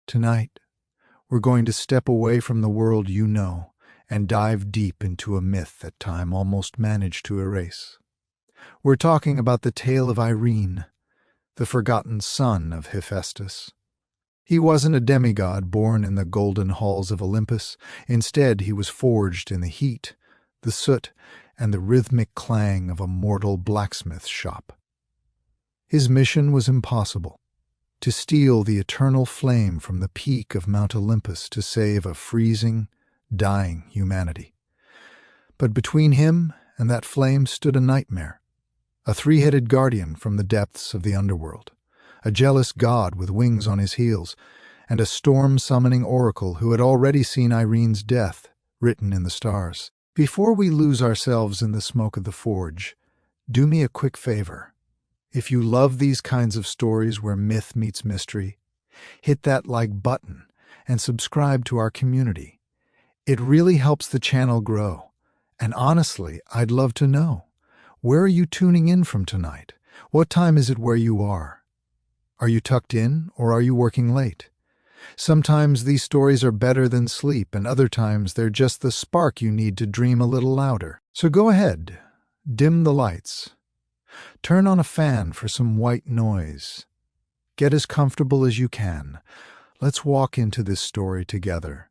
Tonight, we're going to step away from the world you know and dive deep into a myth that time almost managed to erase. We're talking about the tale of Irene, the forgotten son of Hephaestus. He wasn't a demigod born in the golden halls of Olympus. Instead, he was forged in the heat, the soot, and the rhythmic clang of a mortal blacksmith shop. His mission was impossible: to steal the eternal flame from the peak of Mount Olympus to save a freezing, dying humanity. But between him and that flame stood a nightmare, a three-headed guardian from the depths of the underworld, a jealous god with wings on his heels, and a storm-summoning oracle who had already seen Irene's death written in the stars. Before we lose ourselves in the smoke of the forge, do me a quick favor. If you love these kinds of stories where myth meets mystery, hit that like button and subscribe to our community. It really helps the channel grow. And honestly, I'd love to know, where are you tuning in from tonight? What time is it where you are? Are you tucked in or are you working late? Sometimes these stories are better than sleep, and other times they're just the spark you need to dream a little louder. So go ahead, dim the lights. Turn on a fan for some white noise. Get as comfortable as you can. Let's walk into this story together.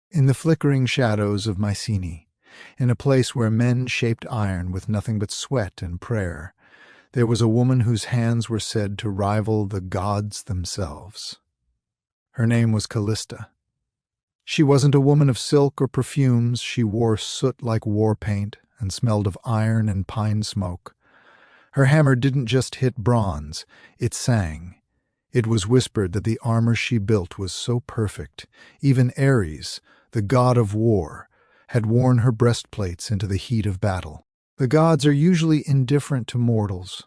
In the flickering shadows of Mycenae, in a place where men shaped iron with nothing but sweat and prayer, there was a woman whose hands were said to rival the gods themselves. Her name was Callista. She wasn't a woman of silk or perfumes. She wore soot like war paint and smelled of iron and pine smoke. Her hammer didn't just hit bronze, it sang. It was whispered that the armor she built was so perfect, even Ares, the god of war, had worn her breastplates into the heat of battle. The gods are usually indifferent to mortals,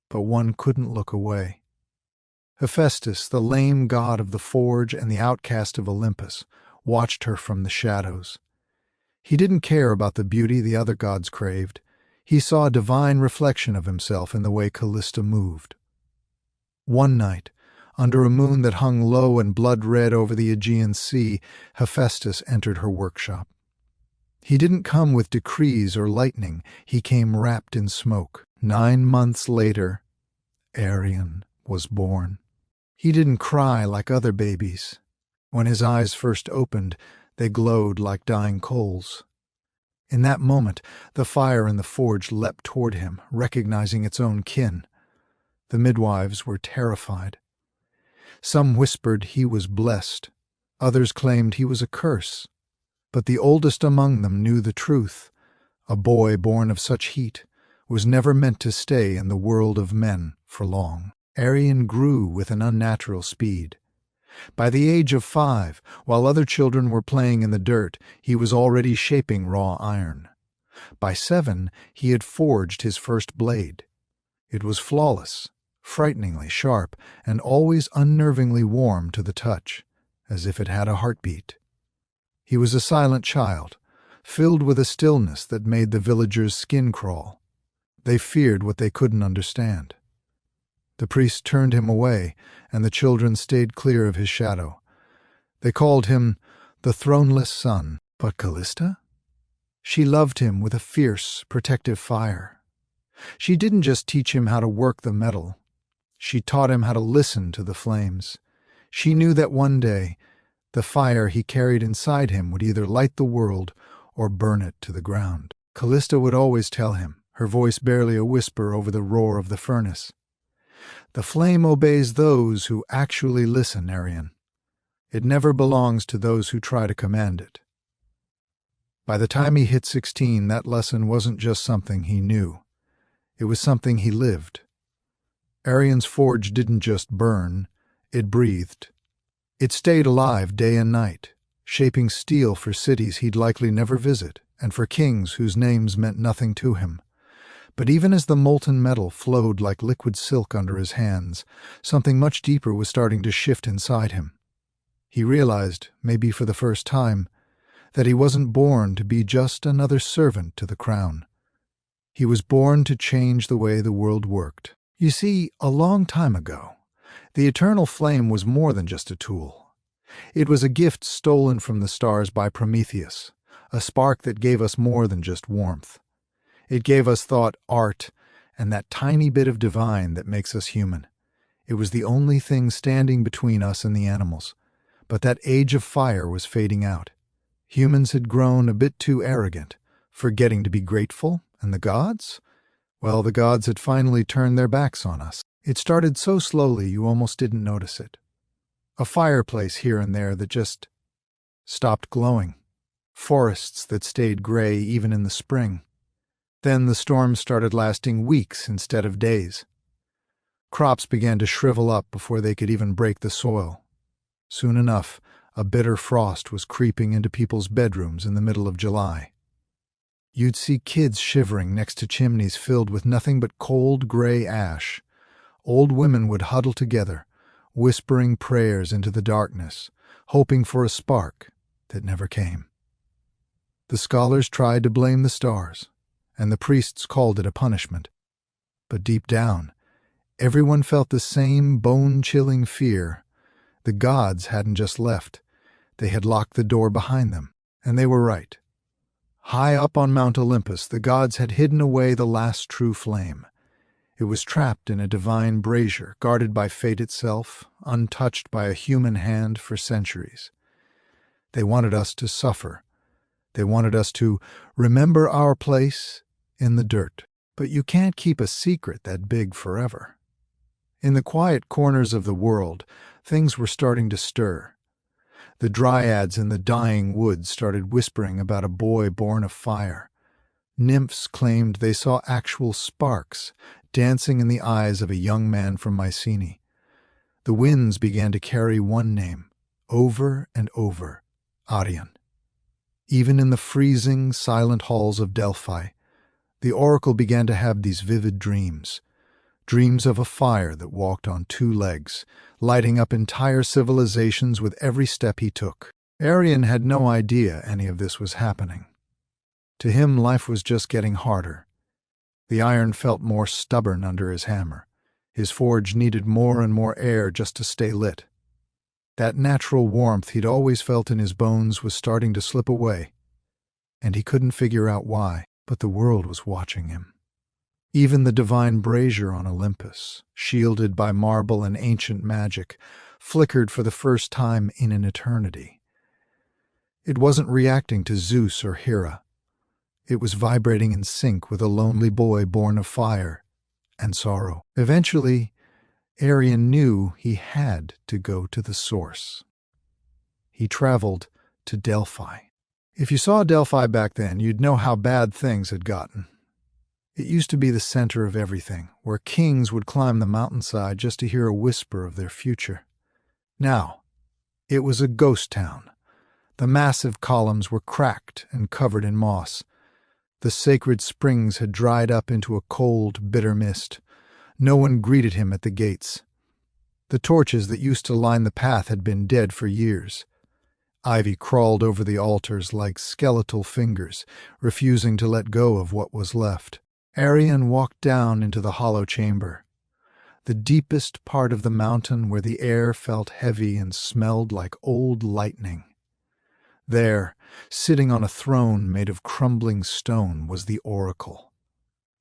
but one couldn't look away. Hephaestus, the lame god of the forge and the outcast of Olympus, watched her from the shadows. He didn't care about the beauty the other gods craved. He saw a divine reflection of himself in the way Callista moved. One night, under a moon that hung low and blood-red over the Aegean Sea, Hephaestus entered her workshop. He didn't come with decrees or lightning. He came wrapped in smoke. 9 months later, Arion was born. He didn't cry like other babies. When his eyes first opened, they glowed like dying coals. In that moment, the fire in the forge leapt toward him, recognizing its own kin. The midwives were terrified. Some whispered he was blessed. Others claimed he was a curse. But the oldest among them knew the truth. A boy born of such heat was never meant to stay in the world of men for long. Arion grew with an unnatural speed. By the age of 5, while other children were playing in the dirt, he was already shaping raw iron. By 7, he had forged his first blade. It was flawless, frighteningly sharp, and always unnervingly warm to the touch, as if it had a heartbeat. He was a silent child, filled with a stillness that made the villagers' skin crawl. They feared what they couldn't understand. The priest turned him away, and the children stayed clear of his shadow. They called him the throneless son. But Callista? She loved him with a fierce, protective fire. She didn't just teach him how to work the metal. She taught him how to listen to the flames. She knew that one day, the fire he carried inside him would either light the world or burn it to the ground. Callista would always tell him, her voice barely a whisper over the roar of the furnace. The flame obeys those who actually listen, Arion. It never belongs to those who try to command it. By the time he hit 16, that lesson wasn't just something he knew. It was something he lived. Arion's forge didn't just burn, it breathed. It stayed alive day and night, shaping steel for cities he'd likely never visit, and for kings whose names meant nothing to him. But even as the molten metal flowed like liquid silk under his hands, something much deeper was starting to shift inside him. He realized, maybe for the first time, that he wasn't born to be just another servant to the crown. He was born to change the way the world worked. You see, a long time ago, the eternal flame was more than just a tool. It was a gift stolen from the stars by Prometheus, a spark that gave us more than just warmth. It gave us thought, art, and that tiny bit of divine that makes us human. It was the only thing standing between us and the animals. But that age of fire was fading out. Humans had grown a bit too arrogant, forgetting to be grateful, and the gods? Well, the gods had finally turned their backs on us. It started so slowly you almost didn't notice it. A fireplace here and there that just stopped glowing. Forests that stayed gray even in the spring. Then the storms started lasting weeks instead of days. Crops began to shrivel up before they could even break the soil. Soon enough, a bitter frost was creeping into people's bedrooms in the middle of July. You'd see kids shivering next to chimneys filled with nothing but cold gray ash. Old women would huddle together, whispering prayers into the darkness, hoping for a spark that never came. The scholars tried to blame the stars, and the priests called it a punishment. But deep down, everyone felt the same bone-chilling fear. The gods hadn't just left. They had locked the door behind them, and they were right. High up on Mount Olympus, the gods had hidden away the last true flame. It was trapped in a divine brazier, guarded by fate itself, untouched by a human hand for centuries. They wanted us to suffer. They wanted us to remember our place in the dirt. But you can't keep a secret that big forever. In the quiet corners of the world, things were starting to stir. The dryads in the dying woods started whispering about a boy born of fire. Nymphs claimed they saw actual sparks dancing in the eyes of a young man from Mycenae. The winds began to carry one name, over and over, Arion. Even in the freezing, silent halls of Delphi, the oracle began to have these vivid dreams. Dreams of a fire that walked on two legs, lighting up entire civilizations with every step he took. Arion had no idea any of this was happening. To him, life was just getting harder. The iron felt more stubborn under his hammer. His forge needed more and more air just to stay lit. That natural warmth he'd always felt in his bones was starting to slip away, and he couldn't figure out why, but the world was watching him. Even the divine brazier on Olympus, shielded by marble and ancient magic, flickered for the first time in an eternity. It wasn't reacting to Zeus or Hera. It was vibrating in sync with a lonely boy born of fire and sorrow. Eventually, Arion knew he had to go to the source. He traveled to Delphi. If you saw Delphi back then, you'd know how bad things had gotten. It used to be the center of everything, where kings would climb the mountainside just to hear a whisper of their future. Now, it was a ghost town. The massive columns were cracked and covered in moss. The sacred springs had dried up into a cold, bitter mist. No one greeted him at the gates. The torches that used to line the path had been dead for years. Ivy crawled over the altars like skeletal fingers, refusing to let go of what was left. Arion walked down into the hollow chamber, the deepest part of the mountain where the air felt heavy and smelled like old lightning. There, sitting on a throne made of crumbling stone, was the oracle.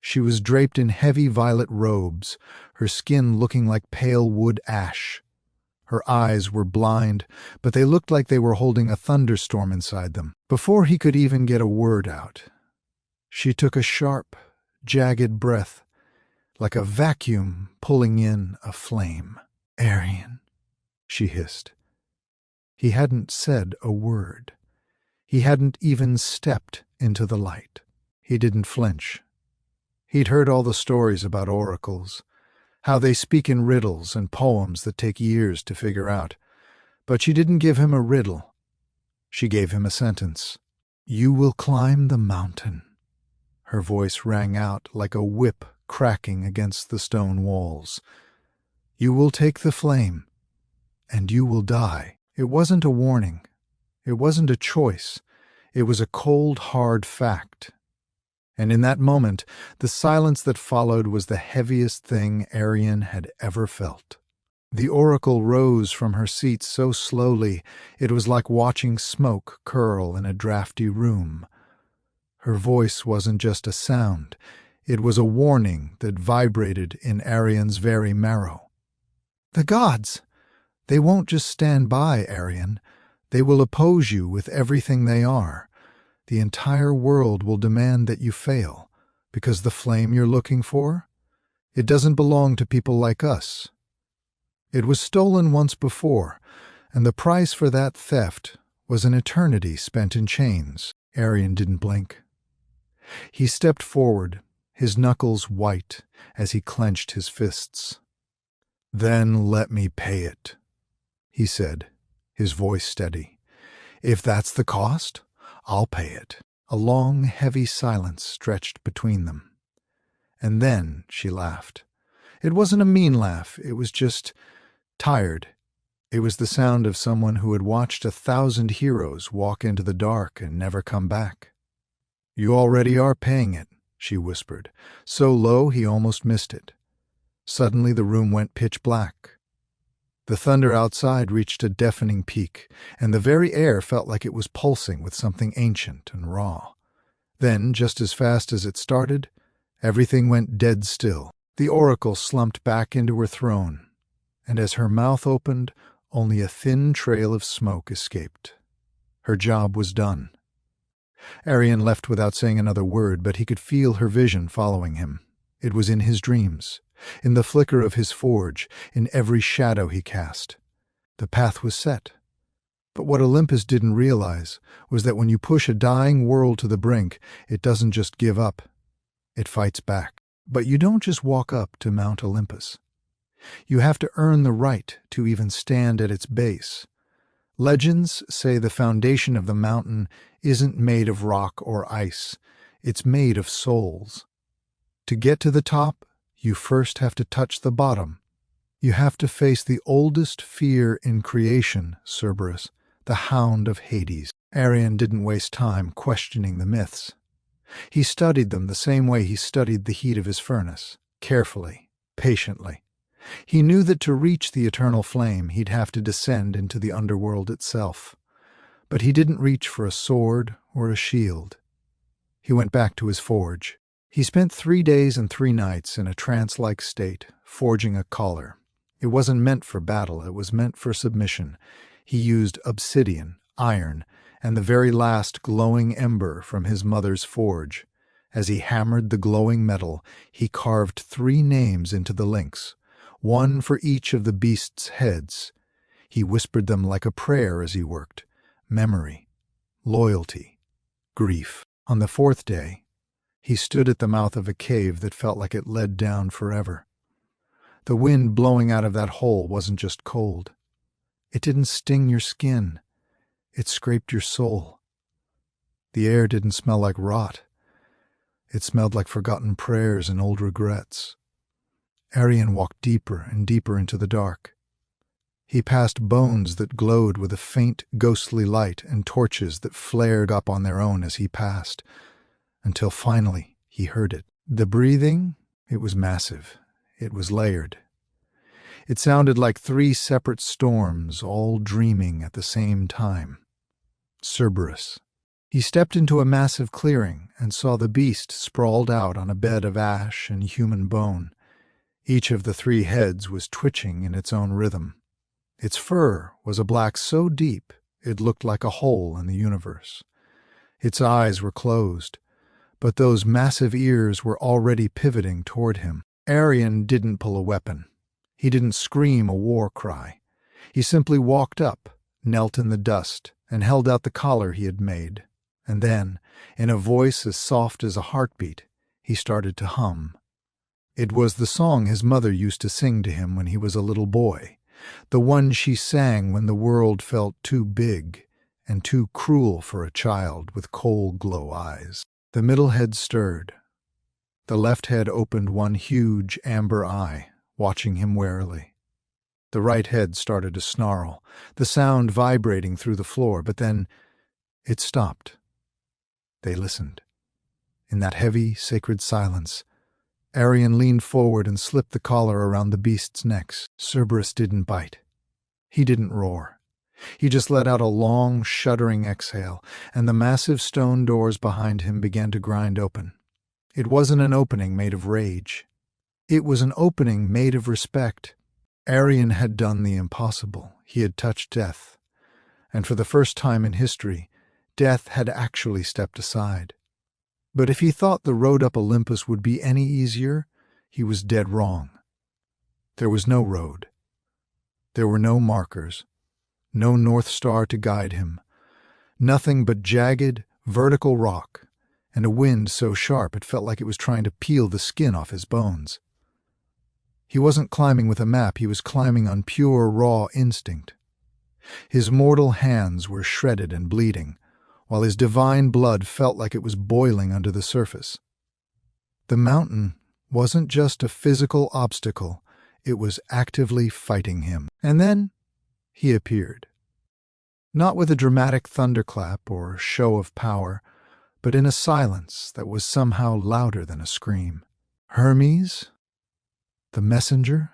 She was draped in heavy violet robes, her skin looking like pale wood ash. Her eyes were blind, but they looked like they were holding a thunderstorm inside them. Before he could even get a word out, she took a sharp, jagged breath, like a vacuum pulling in a flame. "Arion," she hissed. He hadn't said a word. He hadn't even stepped into the light. He didn't flinch. He'd heard all the stories about oracles, how they speak in riddles and poems that take years to figure out. But she didn't give him a riddle. She gave him a sentence. "You will climb the mountain." Her voice rang out like a whip cracking against the stone walls. "You will take the flame, and you will die." It wasn't a warning. It wasn't a choice. It was a cold, hard fact. And in that moment, the silence that followed was the heaviest thing Arian had ever felt. The oracle rose from her seat so slowly it was like watching smoke curl in a drafty room. Her voice wasn't just a sound, it was a warning that vibrated in Arian's very marrow. "The gods! They won't just stand by, Arian. They will oppose you with everything they are. The entire world will demand that you fail, because the flame you're looking for, it doesn't belong to people like us. It was stolen once before, and the price for that theft was an eternity spent in chains." Arian didn't blink. He stepped forward, his knuckles white as he clenched his fists. "Then let me pay it," he said, his voice steady. "If that's the cost, I'll pay it." A long, heavy silence stretched between them. And then she laughed. It wasn't a mean laugh, it was just tired. It was the sound of someone who had watched 1,000 heroes walk into the dark and never come back. "You already are paying it," she whispered, so low he almost missed it. Suddenly the room went pitch black. The thunder outside reached a deafening peak, and the very air felt like it was pulsing with something ancient and raw. Then, just as fast as it started, everything went dead still. The oracle slumped back into her throne, and as her mouth opened, only a thin trail of smoke escaped. Her job was done. Arian left without saying another word, but he could feel her vision following him. It was in his dreams, in the flicker of his forge, in every shadow he cast. The path was set. But what Olympus didn't realize was that when you push a dying world to the brink, it doesn't just give up. It fights back. But you don't just walk up to Mount Olympus. You have to earn the right to even stand at its base. Legends say the foundation of the mountain isn't made of rock or ice. It's made of souls. To get to the top, you first have to touch the bottom. You have to face the oldest fear in creation, Cerberus, the hound of Hades. Arian didn't waste time questioning the myths. He studied them the same way he studied the heat of his furnace, carefully, patiently. He knew that to reach the eternal flame, he'd have to descend into the underworld itself. But he didn't reach for a sword or a shield. He went back to his forge. He spent 3 days and 3 nights in a trance-like state, forging a collar. It wasn't meant for battle, it was meant for submission. He used obsidian, iron, and the very last glowing ember from his mother's forge. As he hammered the glowing metal, he carved 3 names into the links, one for each of the beasts' heads. He whispered them like a prayer as he worked. Memory, loyalty, grief. On the 4th day, he stood at the mouth of a cave that felt like it led down forever. The wind blowing out of that hole wasn't just cold. It didn't sting your skin. It scraped your soul. The air didn't smell like rot. It smelled like forgotten prayers and old regrets. Arian walked deeper and deeper into the dark. He passed bones that glowed with a faint, ghostly light and torches that flared up on their own as he passed, until finally he heard it. The breathing, it was massive. It was layered. It sounded like 3 separate storms, all dreaming at the same time. Cerberus. He stepped into a massive clearing and saw the beast sprawled out on a bed of ash and human bone. Each of the 3 heads was twitching in its own rhythm. Its fur was a black so deep it looked like a hole in the universe. Its eyes were closed, but those massive ears were already pivoting toward him. Arian didn't pull a weapon. He didn't scream a war cry. He simply walked up, knelt in the dust, and held out the collar he had made. And then, in a voice as soft as a heartbeat, he started to hum. It was the song his mother used to sing to him when he was a little boy, the one she sang when the world felt too big and too cruel for a child with cold glow eyes. The middle head stirred. The left head opened one huge amber eye, watching him warily. The right head started to snarl, the sound vibrating through the floor, but then it stopped. They listened. in that heavy, sacred silence, Arian leaned forward and slipped the collar around the beast's neck. Cerberus didn't bite. He didn't roar. He just let out a long, shuddering exhale, and the massive stone doors behind him began to grind open. It wasn't an opening made of rage. It was an opening made of respect. Arian had done the impossible. He had touched death. And for the first time in history, death had actually stepped aside. But if he thought the road up Olympus would be any easier, he was dead wrong. There was no road. There were no markers, no North Star to guide him, nothing but jagged, vertical rock, and a wind so sharp it felt like it was trying to peel the skin off his bones. He wasn't climbing with a map, he was climbing on pure, raw instinct. His mortal hands were shredded and bleeding, while his divine blood felt like it was boiling under the surface. The mountain wasn't just a physical obstacle, it was actively fighting him. And then he appeared. Not with a dramatic thunderclap or show of power, but in a silence that was somehow louder than a scream. Hermes, the messenger,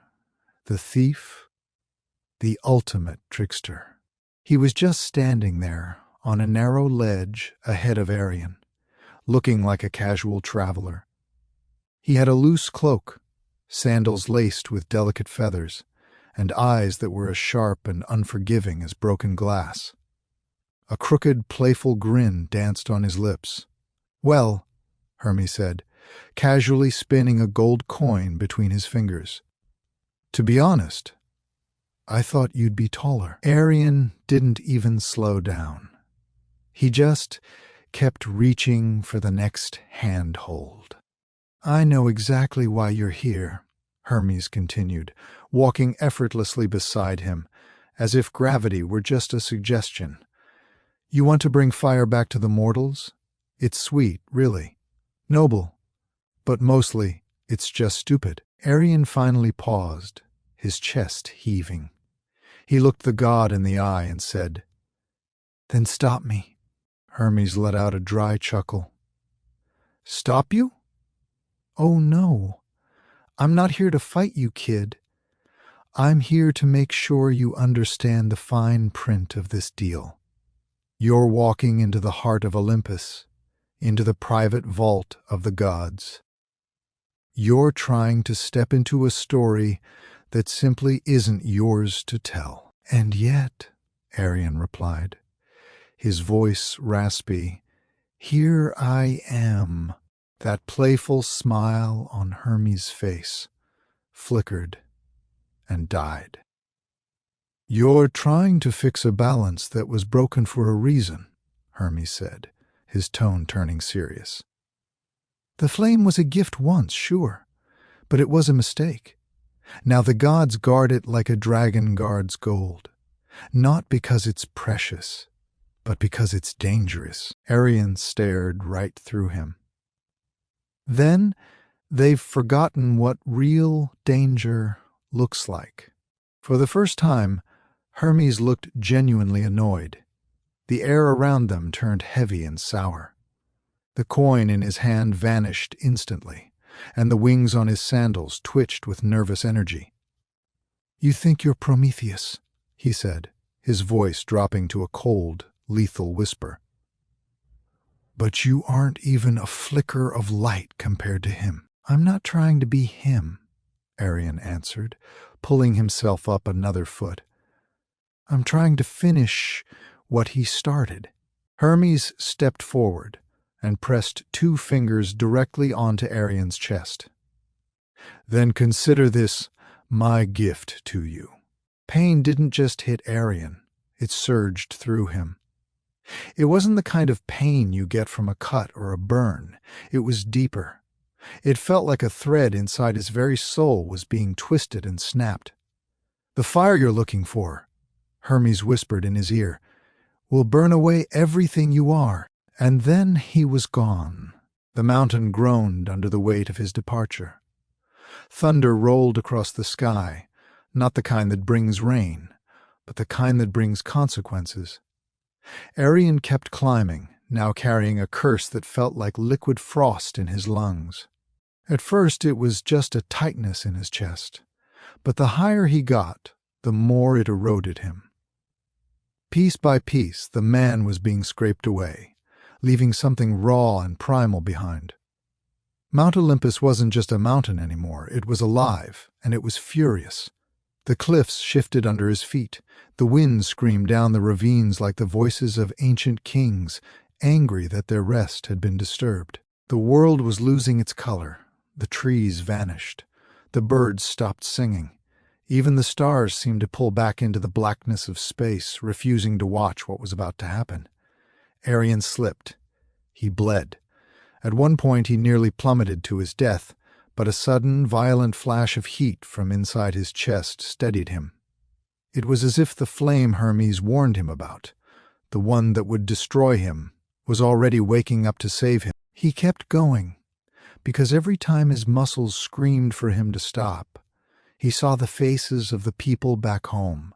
the thief, the ultimate trickster. He was just standing there on a narrow ledge ahead of Arian, looking like a casual traveler. He had a loose cloak, sandals laced with delicate feathers, and eyes that were as sharp and unforgiving as broken glass. A crooked, playful grin danced on his lips. "Well," Hermes said, casually spinning a gold coin between his fingers, "to be honest, I thought you'd be taller." Arian didn't even slow down. He just kept reaching for the next handhold. "I know exactly why you're here," Hermes continued, walking effortlessly beside him, as if gravity were just a suggestion. "You want to bring fire back to the mortals? It's sweet, really. Noble. But mostly, it's just stupid." Arian finally paused, his chest heaving. He looked the god in the eye and said, "Then stop me." Hermes let out a dry chuckle. "Stop you? Oh no. I'm not here to fight you, kid. I'm here to make sure you understand the fine print of this deal. You're walking into the heart of Olympus, into the private vault of the gods. You're trying to step into a story that simply isn't yours to tell." "And yet," Arian replied, his voice raspy, "here I am." That playful smile on Hermes' face flickered and died. "You're trying to fix a balance that was broken for a reason," Hermes said, his tone turning serious. "The flame was a gift once, sure, but it was a mistake. Now the gods guard it like a dragon guards gold, not because it's precious, but because it's dangerous." Arian stared right through him. "Then they've forgotten what real danger looks like." For the first time, Hermes looked genuinely annoyed. The air around them turned heavy and sour. The coin in his hand vanished instantly, and the wings on his sandals twitched with nervous energy. "You think you're Prometheus," he said, his voice dropping to a cold, lethal whisper. "But you aren't even a flicker of light compared to him." "I'm not trying to be him," Arian answered, pulling himself up another foot. "I'm trying to finish what he started." Hermes stepped forward and pressed 2 fingers directly onto Arian's chest. "Then consider this my gift to you." Pain didn't just hit Arian, it surged through him. It wasn't the kind of pain you get from a cut or a burn. It was deeper. It felt like a thread inside his very soul was being twisted and snapped. "The fire you're looking for," Hermes whispered in his ear, "will burn away everything you are." And then he was gone. The mountain groaned under the weight of his departure. Thunder rolled across the sky, not the kind that brings rain, but the kind that brings consequences. Arian kept climbing, now carrying a curse that felt like liquid frost in his lungs. At first it was just a tightness in his chest, but the higher he got, the more it eroded him. Piece by piece, the man was being scraped away, leaving something raw and primal behind. Mount Olympus wasn't just a mountain anymore, it was alive, and it was furious. The cliffs shifted under his feet, the wind screamed down the ravines like the voices of ancient kings, angry that their rest had been disturbed. The world was losing its color, the trees vanished, the birds stopped singing. Even the stars seemed to pull back into the blackness of space, refusing to watch what was about to happen. Arian slipped. He bled. At one point he nearly plummeted to his death, but a sudden, violent flash of heat from inside his chest steadied him. It was as if the flame Hermes warned him about, the one that would destroy him, was already waking up to save him. He kept going, because every time his muscles screamed for him to stop, he saw the faces of the people back home.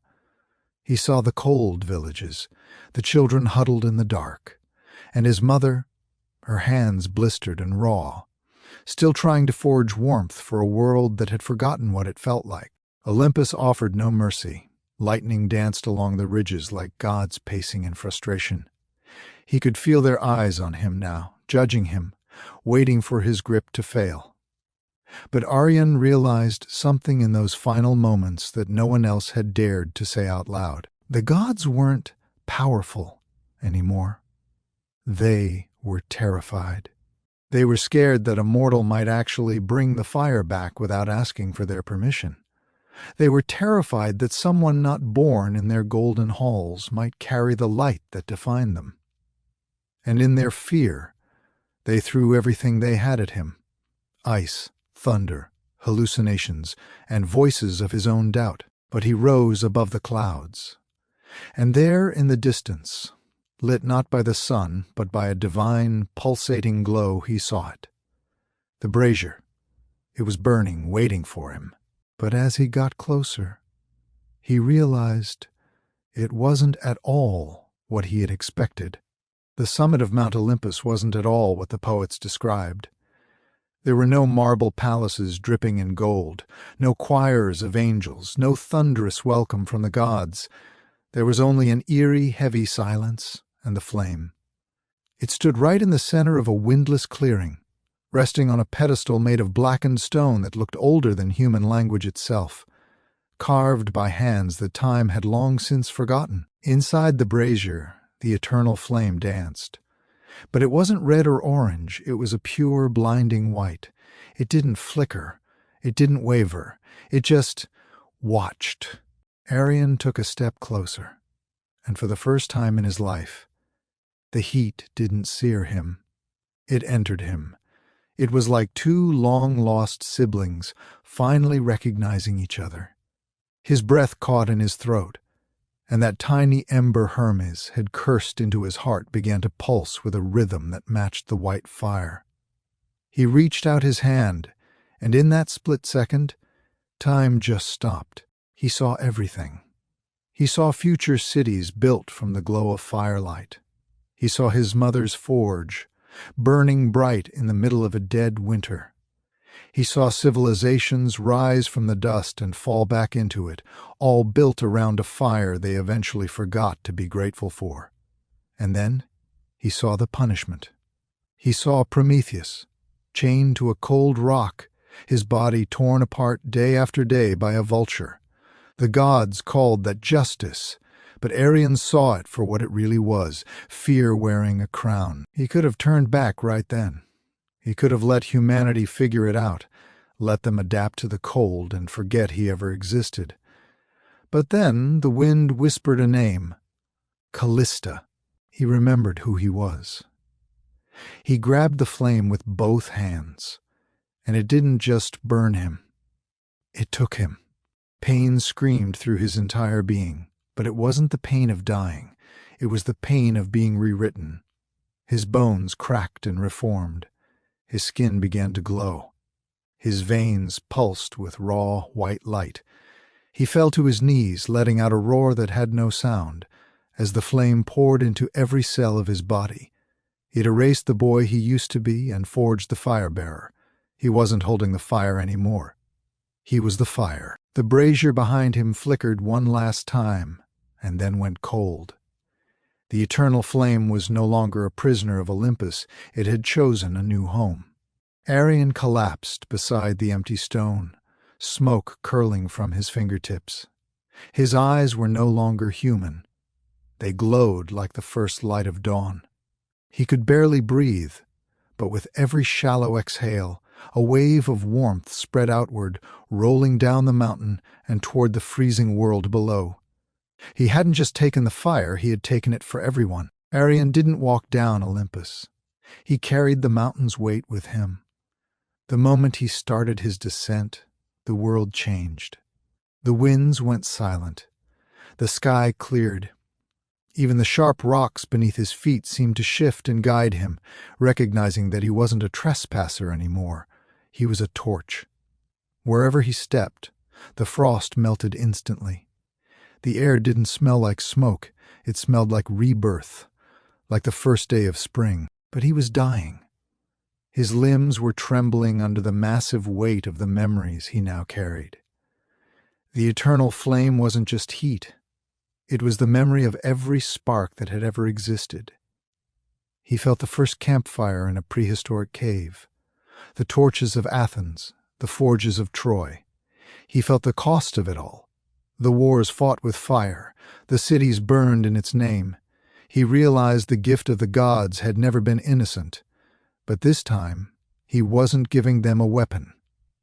He saw the cold villages, the children huddled in the dark, and his mother, her hands blistered and raw, still trying to forge warmth for a world that had forgotten what it felt like. Olympus offered no mercy. Lightning danced along the ridges like gods pacing in frustration. He could feel their eyes on him now, judging him, waiting for his grip to fail. But Arian realized something in those final moments that no one else had dared to say out loud. The gods weren't powerful anymore. They were terrified. They were scared that a mortal might actually bring the fire back without asking for their permission. They were terrified that someone not born in their golden halls might carry the light that defined them. And in their fear, they threw everything they had at him: ice, thunder, hallucinations, and voices of his own doubt. But he rose above the clouds. And there in the distance, lit not by the sun, but by a divine, pulsating glow, he saw it. The brazier. It was burning, waiting for him. But as he got closer, he realized it wasn't at all what he had expected. The summit of Mount Olympus wasn't at all what the poets described. There were no marble palaces dripping in gold, no choirs of angels, no thunderous welcome from the gods. There was only an eerie, heavy silence and the flame. It stood right in the center of a windless clearing, resting on a pedestal made of blackened stone that looked older than human language itself, carved by hands that time had long since forgotten. Inside the brazier, the eternal flame danced. But it wasn't red or orange, it was a pure, blinding white. It didn't flicker, it didn't waver, it just watched. Arian took a step closer, and for the first time in his life, the heat didn't sear him. It entered him. It was like two long-lost siblings finally recognizing each other. His breath caught in his throat, and that tiny ember Hermes had cursed into his heart began to pulse with a rhythm that matched the white fire. He reached out his hand, and in that split second, time just stopped. He saw everything. He saw future cities built from the glow of firelight. He saw his mother's forge, burning bright in the middle of a dead winter. He saw civilizations rise from the dust and fall back into it, all built around a fire they eventually forgot to be grateful for. And then he saw the punishment. He saw Prometheus, chained to a cold rock, his body torn apart day after day by a vulture. The gods called that justice, but Arian saw it for what it really was, fear wearing a crown. He could have turned back right then. He could have let humanity figure it out, let them adapt to the cold and forget he ever existed. But then the wind whispered a name, Callista. He remembered who he was. He grabbed the flame with both hands, and it didn't just burn him. It took him. Pain screamed through his entire being, but it wasn't the pain of dying. It was the pain of being rewritten. His bones cracked and reformed. His skin began to glow. His veins pulsed with raw, white light. He fell to his knees, letting out a roar that had no sound, as the flame poured into every cell of his body. It erased the boy he used to be and forged the fire-bearer. He wasn't holding the fire anymore. He was the fire. The brazier behind him flickered one last time, and then went cold. The eternal flame was no longer a prisoner of Olympus. It had chosen a new home. Arion collapsed beside the empty stone, smoke curling from his fingertips. His eyes were no longer human. They glowed like the first light of dawn. He could barely breathe, but with every shallow exhale, a wave of warmth spread outward, rolling down the mountain and toward the freezing world below. He hadn't just taken the fire, he had taken it for everyone. Arion didn't walk down Olympus. He carried the mountain's weight with him. The moment he started his descent, the world changed. The winds went silent. The sky cleared. Even the sharp rocks beneath his feet seemed to shift and guide him, recognizing that he wasn't a trespasser anymore. He was a torch. Wherever he stepped, the frost melted instantly. The air didn't smell like smoke. It smelled like rebirth, like the first day of spring. But he was dying. His limbs were trembling under the massive weight of the memories he now carried. The eternal flame wasn't just heat. It was the memory of every spark that had ever existed. He felt the first campfire in a prehistoric cave, the torches of Athens, the forges of Troy. He felt the cost of it all. The wars fought with fire, the cities burned in its name. He realized the gift of the gods had never been innocent, but this time he wasn't giving them a weapon.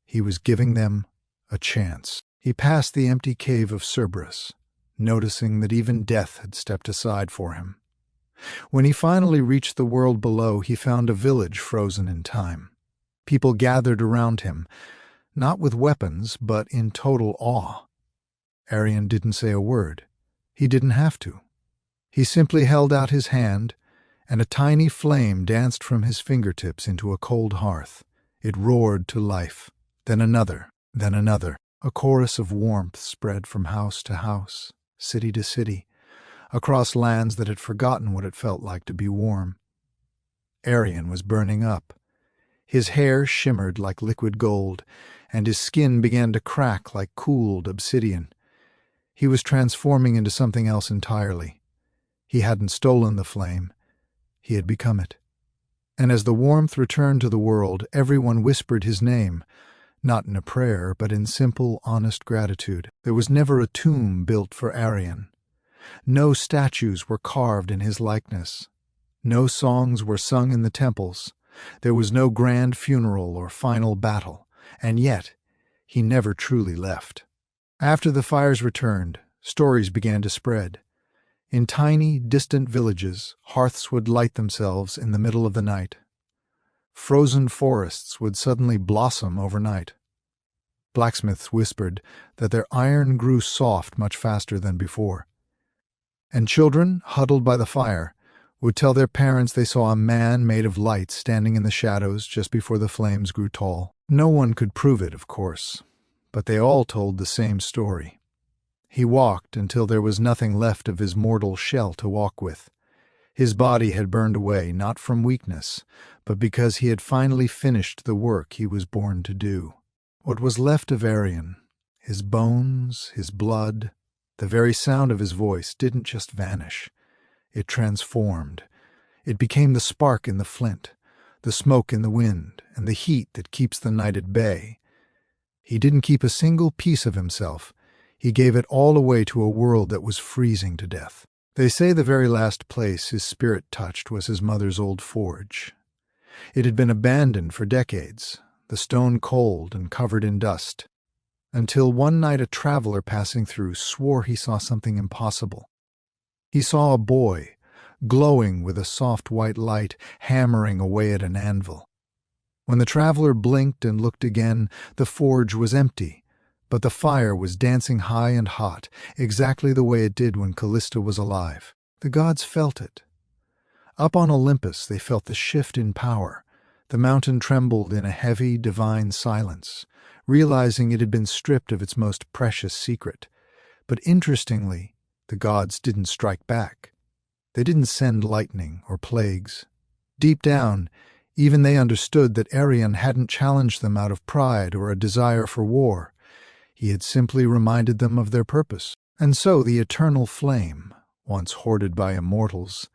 He was giving them a chance. He passed the empty cave of Cerberus, noticing that even death had stepped aside for him. When he finally reached the world below, he found a village frozen in time. People gathered around him, not with weapons, but in total awe. Arion didn't say a word. He didn't have to. He simply held out his hand, and a tiny flame danced from his fingertips into a cold hearth. It roared to life. Then another, then another. A chorus of warmth spread from house to house, city to city, across lands that had forgotten what it felt like to be warm. Arion was burning up. His hair shimmered like liquid gold, and his skin began to crack like cooled obsidian. He was transforming into something else entirely. He hadn't stolen the flame. He had become it. And as the warmth returned to the world, everyone whispered his name, not in a prayer, but in simple, honest gratitude. There was never a tomb built for Arion. No statues were carved in his likeness. No songs were sung in the temples. There was no grand funeral or final battle. And yet, he never truly left. After the fires returned, stories began to spread. In tiny, distant villages, hearths would light themselves in the middle of the night. Frozen forests would suddenly blossom overnight. Blacksmiths whispered that their iron grew soft much faster than before. And children, huddled by the fire, would tell their parents they saw a man made of light standing in the shadows just before the flames grew tall. No one could prove it, of course, but they all told the same story. He walked until there was nothing left of his mortal shell to walk with. His body had burned away, not from weakness, but because he had finally finished the work he was born to do. What was left of Arion, his bones, his blood, the very sound of his voice, didn't just vanish. It transformed. It became the spark in the flint, the smoke in the wind, and the heat that keeps the night at bay. He didn't keep a single piece of himself. He gave it all away to a world that was freezing to death. They say the very last place his spirit touched was his mother's old forge. It had been abandoned for decades, the stone cold and covered in dust, until one night a traveler passing through swore he saw something impossible. He saw a boy, glowing with a soft white light, hammering away at an anvil. When the traveler blinked and looked again, the forge was empty, but the fire was dancing high and hot, exactly the way it did when Callista was alive. The gods felt it. Up on Olympus they felt the shift in power. The mountain trembled in a heavy, divine silence, realizing it had been stripped of its most precious secret. But interestingly, the gods didn't strike back. They didn't send lightning or plagues. Deep down, even they understood that Arion hadn't challenged them out of pride or a desire for war. He had simply reminded them of their purpose. And so the eternal flame, once hoarded by immortals,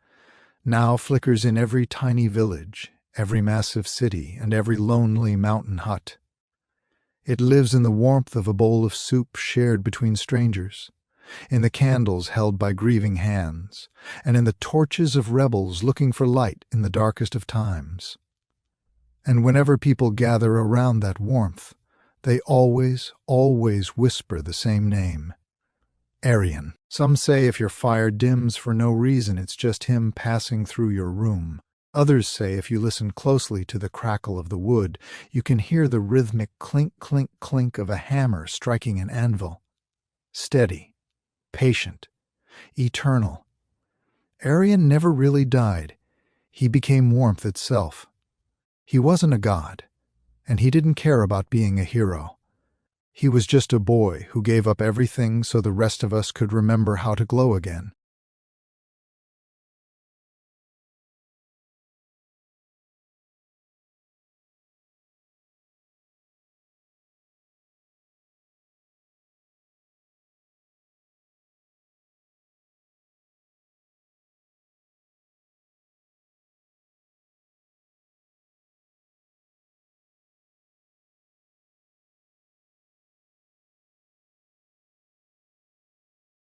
now flickers in every tiny village, every massive city, and every lonely mountain hut. It lives in the warmth of a bowl of soup shared between strangers, in the candles held by grieving hands, and in the torches of rebels looking for light in the darkest of times. And whenever people gather around that warmth, they always, always whisper the same name: Arion. Some say if your fire dims for no reason, it's just him passing through your room. Others say if you listen closely to the crackle of the wood, you can hear the rhythmic clink, clink, clink of a hammer striking an anvil. Steady, patient, eternal. Arion never really died. He became warmth itself. He wasn't a god, and he didn't care about being a hero. He was just a boy who gave up everything so the rest of us could remember how to glow again.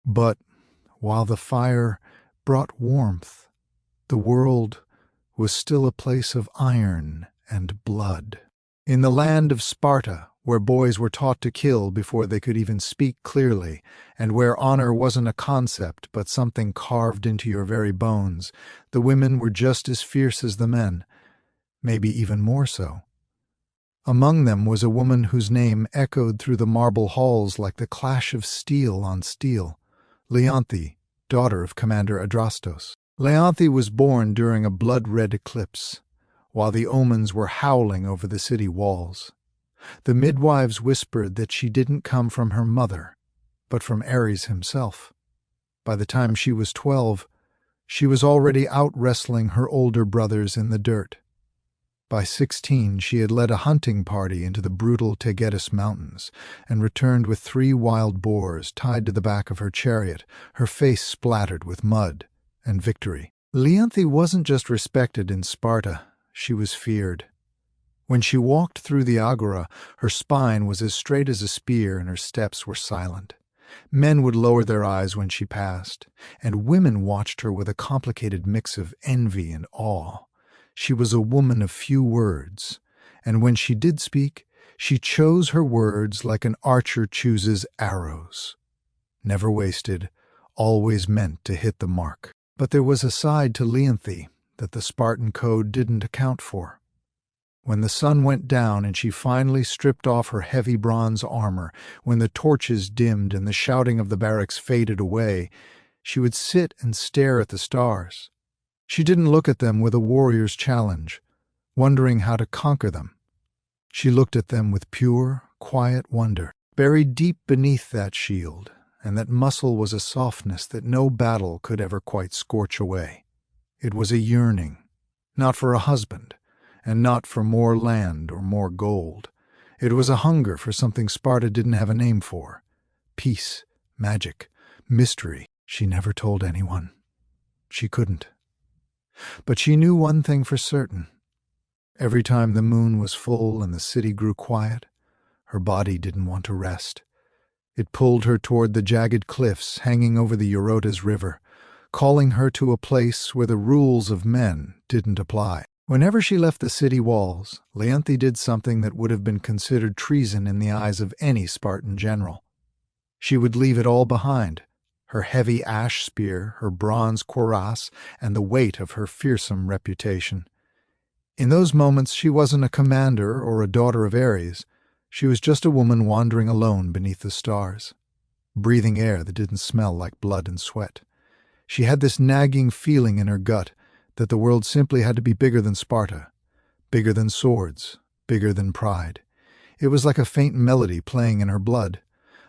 But while the fire brought warmth, the world was still a place of iron and blood. In the land of Sparta, where boys were taught to kill before they could even speak clearly, and where honor wasn't a concept but something carved into your very bones, the women were just as fierce as the men, maybe even more so. Among them was a woman whose name echoed through the marble halls like the clash of steel on steel: Leonthe, daughter of Commander Adrastos. Leonthe was born during a blood-red eclipse, while the omens were howling over the city walls. The midwives whispered that she didn't come from her mother, but from Ares himself. By the time she was 12, she was already out wrestling her older brothers in the dirt. By 16, she had led a hunting party into the brutal Taygetus Mountains and returned with 3 wild boars tied to the back of her chariot, her face splattered with mud and victory. Leonthe wasn't just respected in Sparta, she was feared. When she walked through the agora, her spine was as straight as a spear and her steps were silent. Men would lower their eyes when she passed, and women watched her with a complicated mix of envy and awe. She was a woman of few words, and when she did speak, she chose her words like an archer chooses arrows. Never wasted, always meant to hit the mark. But there was a side to Leonthe that the Spartan code didn't account for. When the sun went down and she finally stripped off her heavy bronze armor, when the torches dimmed and the shouting of the barracks faded away, she would sit and stare at the stars. She didn't look at them with a warrior's challenge, wondering how to conquer them. She looked at them with pure, quiet wonder. Buried deep beneath that shield and that muscle was a softness that no battle could ever quite scorch away. It was a yearning, not for a husband, and not for more land or more gold. It was a hunger for something Sparta didn't have a name for: peace, magic, mystery. She never told anyone. She couldn't. But she knew one thing for certain. Every time the moon was full and the city grew quiet, her body didn't want to rest. It pulled her toward the jagged cliffs hanging over the Eurotas River, calling her to a place where the rules of men didn't apply. Whenever she left the city walls, Leonthe did something that would have been considered treason in the eyes of any Spartan general. She would leave it all behind: her heavy ash spear, her bronze cuirass, and the weight of her fearsome reputation. In those moments she wasn't a commander or a daughter of Ares. She was just a woman wandering alone beneath the stars, breathing air that didn't smell like blood and sweat. She had this nagging feeling in her gut that the world simply had to be bigger than Sparta, bigger than swords, bigger than pride. It was like a faint melody playing in her blood,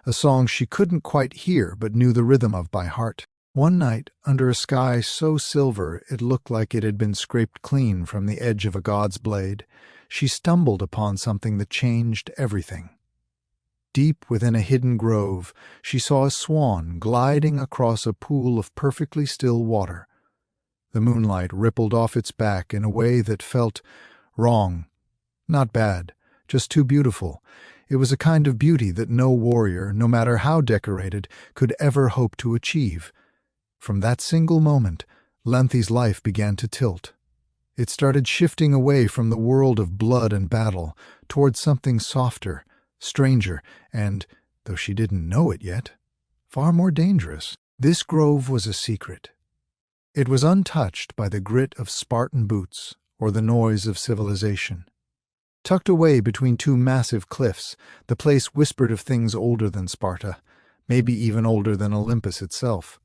a song she couldn't quite hear but knew the rhythm of by heart. One night, under a sky so silver it looked like it had been scraped clean from the edge of a god's blade, she stumbled upon something that changed everything. Deep within a hidden grove, she saw a swan gliding across a pool of perfectly still water. The moonlight rippled off its back in a way that felt wrong. Not bad, just too beautiful. It was a kind of beauty that no warrior, no matter how decorated, could ever hope to achieve. From that single moment, Lanthi's life began to tilt. It started shifting away from the world of blood and battle towards something softer, stranger, and, though she didn't know it yet, far more dangerous. This grove was a secret. It was untouched by the grit of Spartan boots or the noise of civilization. Tucked away between two massive cliffs, the place whispered of things older than Sparta, maybe even older than Olympus itself.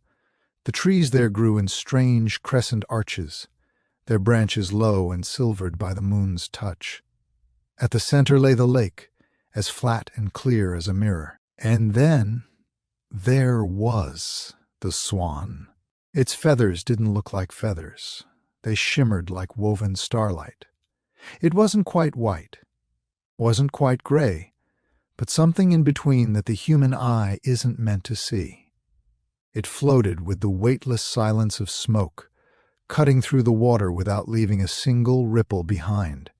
The trees there grew in strange crescent arches, their branches low and silvered by the moon's touch. At the center lay the lake, as flat and clear as a mirror. And then there was the swan. Its feathers didn't look like feathers. They shimmered like woven starlight. It wasn't quite white, wasn't quite gray, but something in between that the human eye isn't meant to see. It floated with the weightless silence of smoke, cutting through the water without leaving a single ripple behind.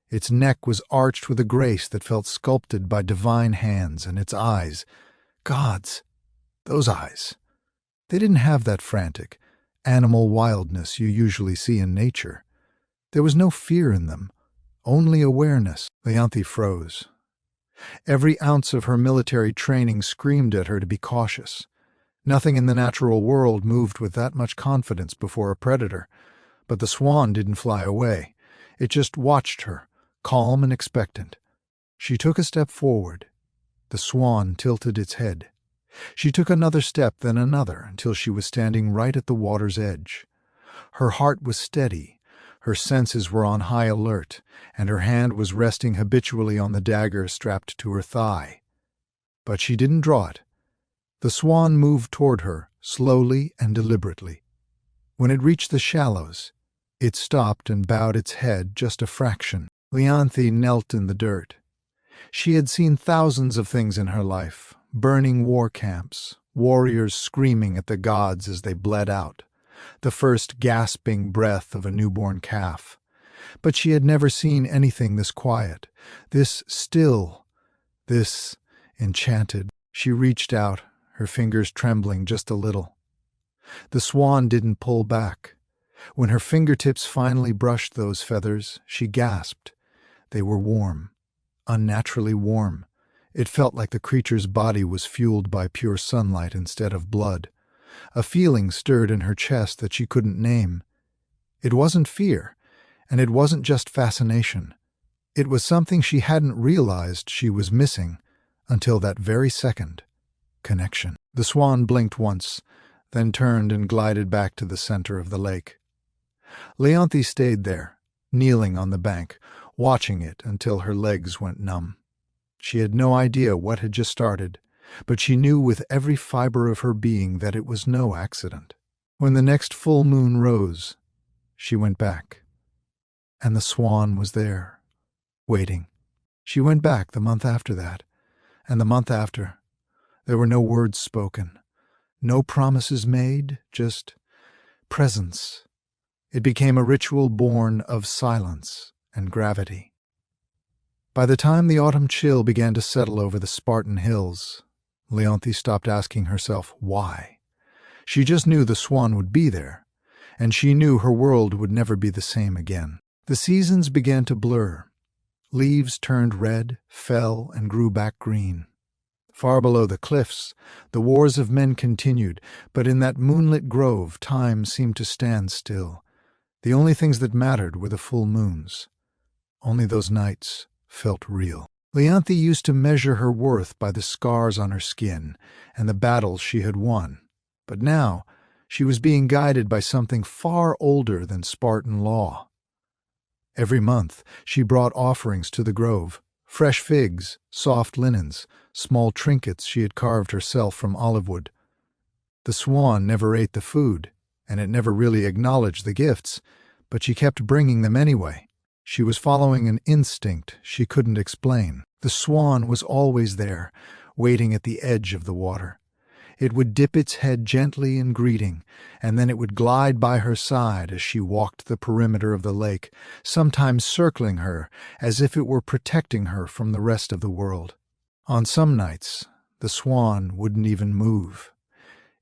Its neck was arched with a grace that felt sculpted by divine hands, and its eyes, gods, those eyes. They didn't have that frantic, animal wildness you usually see in nature. There was no fear in them, only awareness. Leonthi froze. Every ounce of her military training screamed at her to be cautious. Nothing in the natural world moved with that much confidence before a predator. But the swan didn't fly away. It just watched her, calm and expectant. She took a step forward. The swan tilted its head. She took another step, then another, until she was standing right at the water's edge. Her heart was steady, her senses were on high alert, and her hand was resting habitually on the dagger strapped to her thigh. But she didn't draw it. The swan moved toward her, slowly and deliberately. When it reached the shallows, it stopped and bowed its head just a fraction. Leonthi knelt in the dirt. She had seen thousands of things in her life, burning war camps, warriors screaming at the gods as they bled out, the first gasping breath of a newborn calf. But she had never seen anything this quiet, this still, this enchanted. She reached out, her fingers trembling just a little. The swan didn't pull back. When her fingertips finally brushed those feathers, she gasped. They were warm, unnaturally warm. It felt like the creature's body was fueled by pure sunlight instead of blood. A feeling stirred in her chest that she couldn't name. It wasn't fear, and it wasn't just fascination. It was something she hadn't realized she was missing until that very second. Connection. The swan blinked once, then turned and glided back to the center of the lake. Leonthi stayed there, kneeling on the bank, watching it until her legs went numb. She had no idea what had just started, but she knew with every fiber of her being that it was no accident. When the next full moon rose, she went back. And the swan was there, waiting. She went back the month after that, and the month after. There were no words spoken, no promises made, just presence. It became a ritual born of silence and gravity. By the time the autumn chill began to settle over the Spartan hills, Leonthi stopped asking herself why. She just knew the swan would be there, and she knew her world would never be the same again. The seasons began to blur. Leaves turned red, fell, and grew back green. Far below the cliffs, the wars of men continued, but in that moonlit grove time seemed to stand still. The only things that mattered were the full moons. Only those nights felt real. Leonthi used to measure her worth by the scars on her skin and the battles she had won. But now, she was being guided by something far older than Spartan law. Every month, she brought offerings to the grove, fresh figs, soft linens, small trinkets she had carved herself from olive wood. The swan never ate the food, and it never really acknowledged the gifts, but she kept bringing them anyway. She was following an instinct she couldn't explain. The swan was always there, waiting at the edge of the water. It would dip its head gently in greeting, and then it would glide by her side as she walked the perimeter of the lake, sometimes circling her as if it were protecting her from the rest of the world. On some nights, the swan wouldn't even move.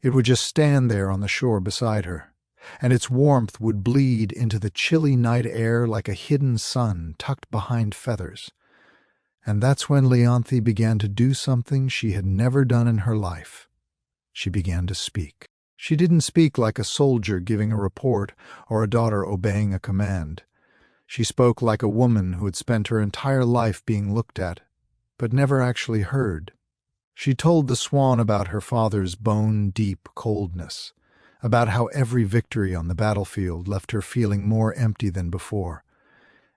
It would just stand there on the shore beside her, and its warmth would bleed into the chilly night air like a hidden sun tucked behind feathers. And that's when Leonthi began to do something she had never done in her life. She began to speak. She didn't speak like a soldier giving a report or a daughter obeying a command. She spoke like a woman who had spent her entire life being looked at, but never actually heard. She told the swan about her father's bone-deep coldness, about how every victory on the battlefield left her feeling more empty than before,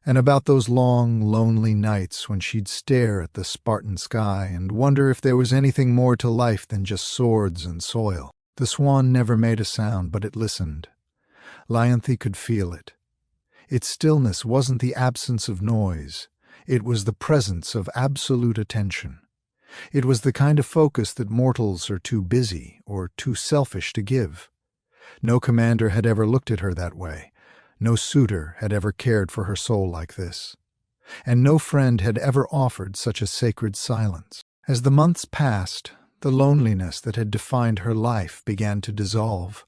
and about those long, lonely nights when she'd stare at the Spartan sky and wonder if there was anything more to life than just swords and soil. The swan never made a sound, but it listened. Leonthi could feel it. Its stillness wasn't the absence of noise. It was the presence of absolute attention. It was the kind of focus that mortals are too busy or too selfish to give. No commander had ever looked at her that way. No suitor had ever cared for her soul like this. And no friend had ever offered such a sacred silence. As the months passed, the loneliness that had defined her life began to dissolve.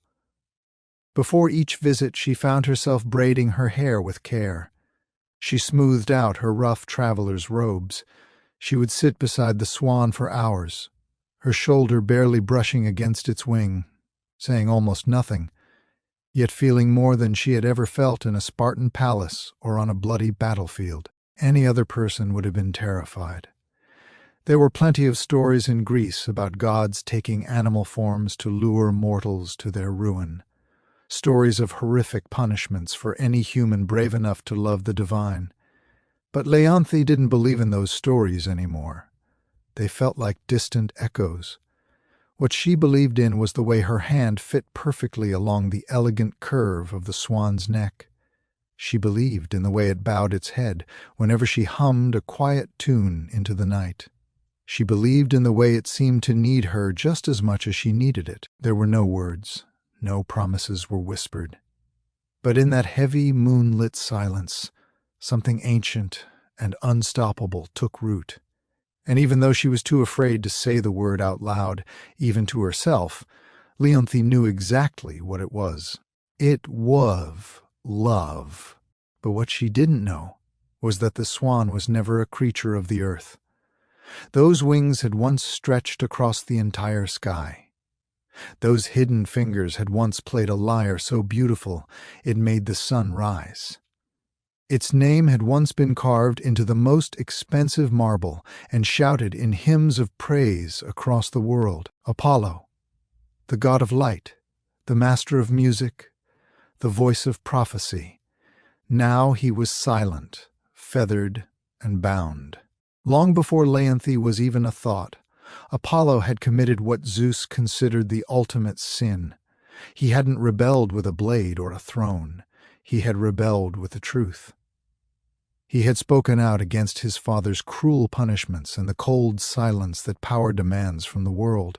Before each visit, she found herself braiding her hair with care. She smoothed out her rough traveler's robes. She would sit beside the swan for hours, her shoulder barely brushing against its wing, saying almost nothing, yet feeling more than she had ever felt in a Spartan palace or on a bloody battlefield. Any other person would have been terrified. There were plenty of stories in Greece about gods taking animal forms to lure mortals to their ruin. Stories of horrific punishments for any human brave enough to love the divine. But Leonthi didn't believe in those stories anymore. They felt like distant echoes. What she believed in was the way her hand fit perfectly along the elegant curve of the swan's neck. She believed in the way it bowed its head whenever she hummed a quiet tune into the night. She believed in the way it seemed to need her just as much as she needed it. There were no words, no promises were whispered. But in that heavy, moonlit silence, something ancient and unstoppable took root. And even though she was too afraid to say the word out loud, even to herself, Leonthi knew exactly what it was. It was love. But what she didn't know was that the swan was never a creature of the earth. Those wings had once stretched across the entire sky. Those hidden fingers had once played a lyre so beautiful it made the sun rise. Its name had once been carved into the most expensive marble and shouted in hymns of praise across the world. Apollo, the god of light, the master of music, the voice of prophecy. Now he was silent, feathered, and bound. Long before Leonthi was even a thought, Apollo had committed what Zeus considered the ultimate sin. He hadn't rebelled with a blade or a throne. He had rebelled with the truth. He had spoken out against his father's cruel punishments and the cold silence that power demands from the world.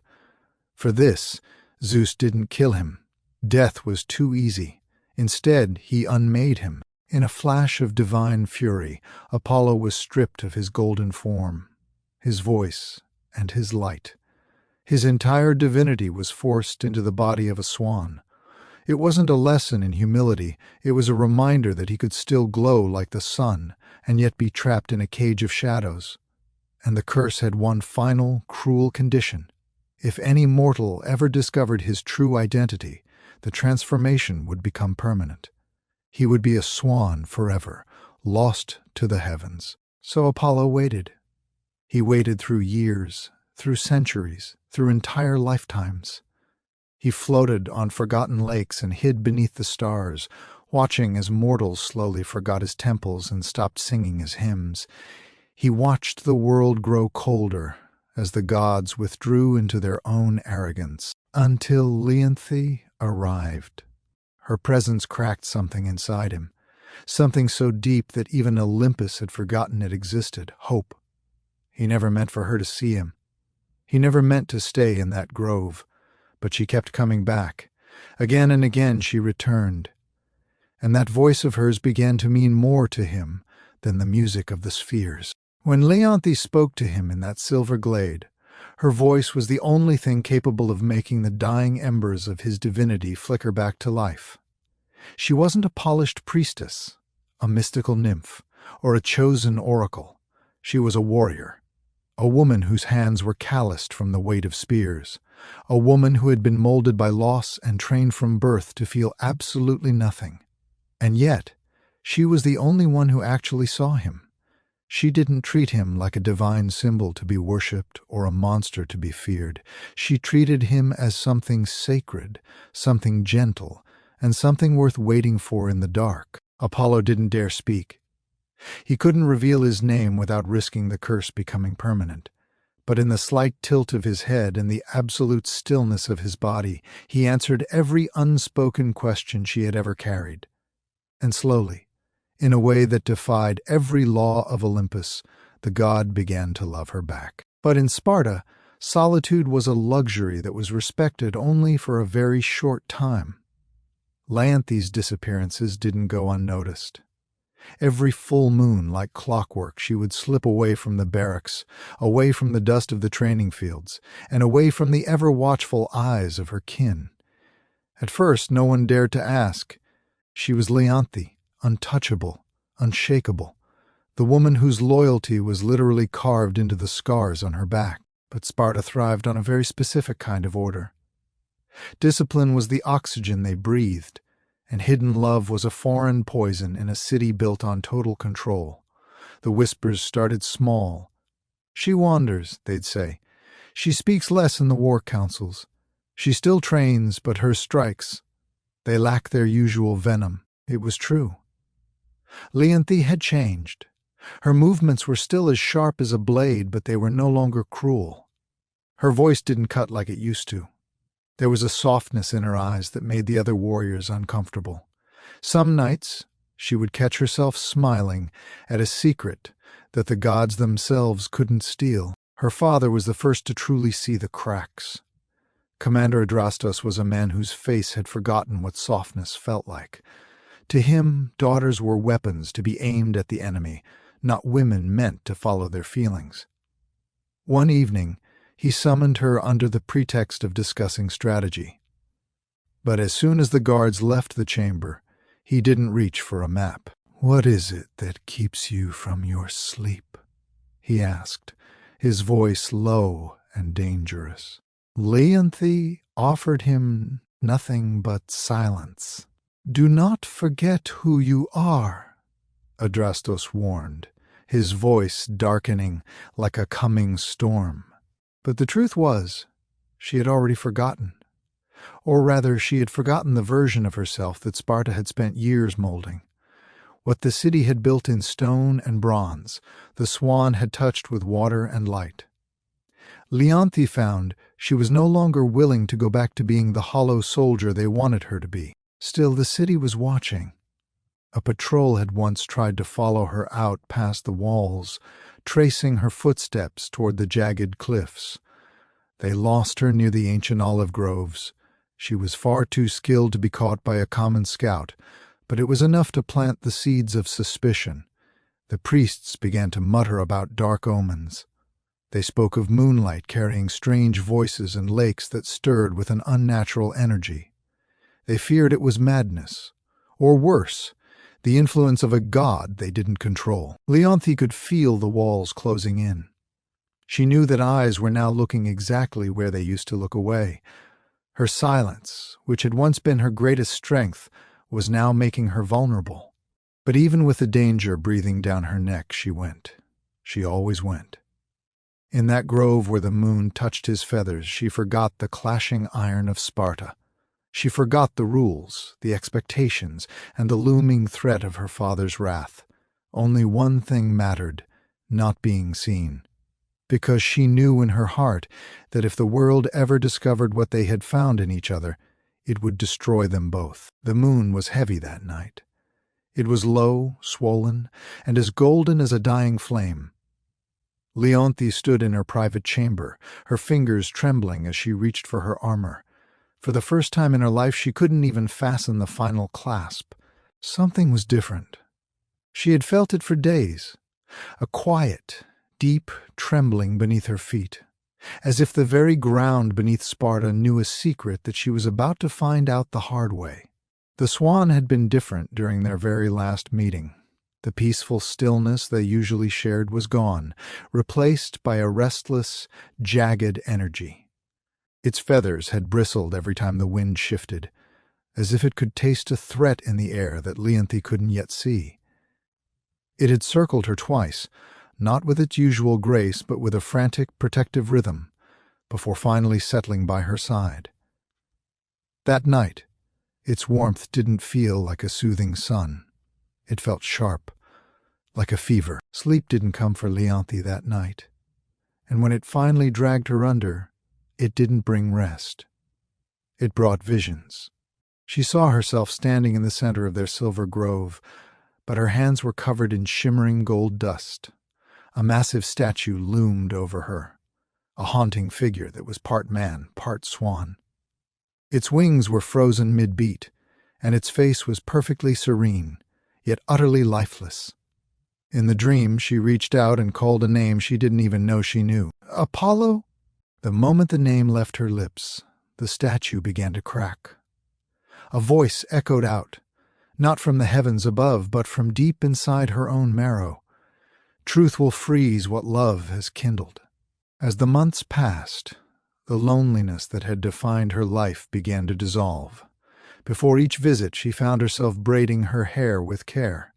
For this, Zeus didn't kill him. Death was too easy. Instead, he unmade him. In a flash of divine fury, Apollo was stripped of his golden form, his voice, and his light. His entire divinity was forced into the body of a swan. It wasn't a lesson in humility, it was a reminder that he could still glow like the sun and yet be trapped in a cage of shadows. And the curse had one final, cruel condition. If any mortal ever discovered his true identity, the transformation would become permanent. He would be a swan forever, lost to the heavens. So Apollo waited. He waited through years, through centuries, through entire lifetimes. He floated on forgotten lakes and hid beneath the stars, watching as mortals slowly forgot his temples and stopped singing his hymns. He watched the world grow colder, as the gods withdrew into their own arrogance, until Leonthe arrived. Her presence cracked something inside him, something so deep that even Olympus had forgotten it existed: hope. He never meant for her to see him. He never meant to stay in that grove, but she kept coming back. Again and again she returned, and that voice of hers began to mean more to him than the music of the spheres. When Leonthe spoke to him in that silver glade, her voice was the only thing capable of making the dying embers of his divinity flicker back to life. She wasn't a polished priestess, a mystical nymph, or a chosen oracle. She was a warrior, a woman whose hands were calloused from the weight of spears, a woman who had been molded by loss and trained from birth to feel absolutely nothing. And yet, she was the only one who actually saw him. She didn't treat him like a divine symbol to be worshipped or a monster to be feared. She treated him as something sacred, something gentle, and something worth waiting for in the dark. Apollo didn't dare speak. He couldn't reveal his name without risking the curse becoming permanent. But in the slight tilt of his head and the absolute stillness of his body, he answered every unspoken question she had ever carried. And slowly, in a way that defied every law of Olympus, the god began to love her back. But in Sparta, solitude was a luxury that was respected only for a very short time. Leonthe's disappearances didn't go unnoticed. Every full moon, like clockwork, she would slip away from the barracks, away from the dust of the training fields, and away from the ever-watchful eyes of her kin. At first, no one dared to ask. She was Leonthe, untouchable, unshakable, the woman whose loyalty was literally carved into the scars on her back. But Sparta thrived on a very specific kind of order. Discipline was the oxygen they breathed, and hidden love was a foreign poison in a city built on total control. The whispers started small. "She wanders," they'd say. "She speaks less in the war councils. She still trains, but her strikes, they lack their usual venom." It was true. Leonthe had changed. Her movements were still as sharp as a blade, but they were no longer cruel. Her voice didn't cut like it used to. There was a softness in her eyes that made the other warriors uncomfortable. Some nights, she would catch herself smiling at a secret that the gods themselves couldn't steal. Her father was the first to truly see the cracks. Commander Adrastos was a man whose face had forgotten what softness felt like. To him, daughters were weapons to be aimed at the enemy, not women meant to follow their feelings. One evening, he summoned her under the pretext of discussing strategy. But as soon as the guards left the chamber, he didn't reach for a map. "What is it that keeps you from your sleep?" he asked, his voice low and dangerous. Leonthe offered him nothing but silence. "Do not forget who you are," Adrastos warned, his voice darkening like a coming storm. But the truth was, she had already forgotten. Or rather, she had forgotten the version of herself that Sparta had spent years molding. What the city had built in stone and bronze, the swan had touched with water and light. Leonthe found she was no longer willing to go back to being the hollow soldier they wanted her to be. Still, the city was watching. A patrol had once tried to follow her out past the walls, tracing her footsteps toward the jagged cliffs. They lost her near the ancient olive groves. She was far too skilled to be caught by a common scout, but it was enough to plant the seeds of suspicion. The priests began to mutter about dark omens. They spoke of moonlight carrying strange voices and lakes that stirred with an unnatural energy. They feared it was madness, or worse, the influence of a god they didn't control. Leonthe could feel the walls closing in. She knew that eyes were now looking exactly where they used to look away. Her silence, which had once been her greatest strength, was now making her vulnerable. But even with the danger breathing down her neck, she went. She always went. In that grove where the moon touched his feathers, she forgot the clashing iron of Sparta. She forgot the rules, the expectations, and the looming threat of her father's wrath. Only one thing mattered: not being seen. because she knew in her heart that if the world ever discovered what they had found in each other, it would destroy them both. The moon was heavy that night. It was low, swollen, and as golden as a dying flame. Leonthi stood in her private chamber, her fingers trembling as she reached for her armor. For the first time in her life, she couldn't even fasten the final clasp. Something was different. She had felt it for days, a quiet, deep trembling beneath her feet, as if the very ground beneath Sparta knew a secret that she was about to find out the hard way. The swan had been different during their very last meeting. The peaceful stillness they usually shared was gone, replaced by a restless, jagged energy. Its feathers had bristled every time the wind shifted, as if it could taste a threat in the air that Leonthi couldn't yet see. It had circled her twice, not with its usual grace but with a frantic, protective rhythm, before finally settling by her side. That night, its warmth didn't feel like a soothing sun. It felt sharp, like a fever. Sleep didn't come for Leonthi that night, and when it finally dragged her under, it didn't bring rest. It brought visions. She saw herself standing in the center of their silver grove, but her hands were covered in shimmering gold dust. A massive statue loomed over her, a haunting figure that was part man, part swan. Its wings were frozen mid-beat, and its face was perfectly serene, yet utterly lifeless. In the dream, she reached out and called a name she didn't even know she knew. Apollo? The moment the name left her lips, the statue began to crack. A voice echoed out, not from the heavens above, but from deep inside her own marrow. Truth will freeze what love has kindled. As the months passed, the loneliness that had defined her life began to dissolve. Before each visit, she found herself braiding her hair with care.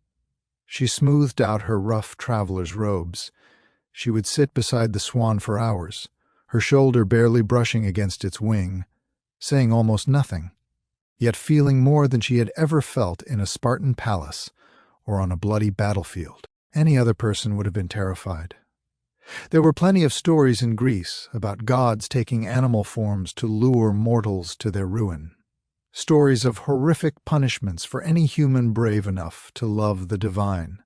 She smoothed out her rough traveler's robes. She would sit beside the swan for hours, her shoulder barely brushing against its wing, saying almost nothing, yet feeling more than she had ever felt in a Spartan palace or on a bloody battlefield. Any other person would have been terrified. There were plenty of stories in Greece about gods taking animal forms to lure mortals to their ruin. Stories of horrific punishments for any human brave enough to love the divine.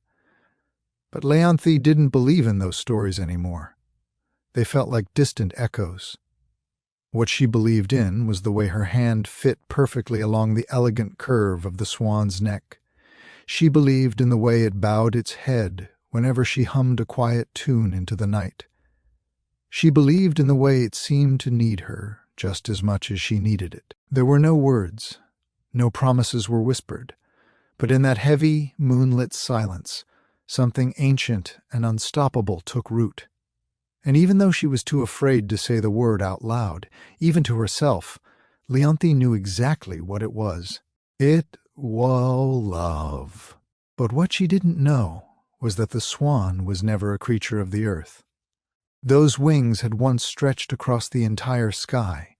But Leonthi didn't believe in those stories anymore. They felt like distant echoes. What she believed in was the way her hand fit perfectly along the elegant curve of the swan's neck. She believed in the way it bowed its head whenever she hummed a quiet tune into the night. She believed in the way it seemed to need her just as much as she needed it. There were no words, no promises were whispered, but in that heavy, moonlit silence, something ancient and unstoppable took root. And even though she was too afraid to say the word out loud, even to herself, Leonthi knew exactly what it was. It was love. But what she didn't know was that the swan was never a creature of the earth. Those wings had once stretched across the entire sky.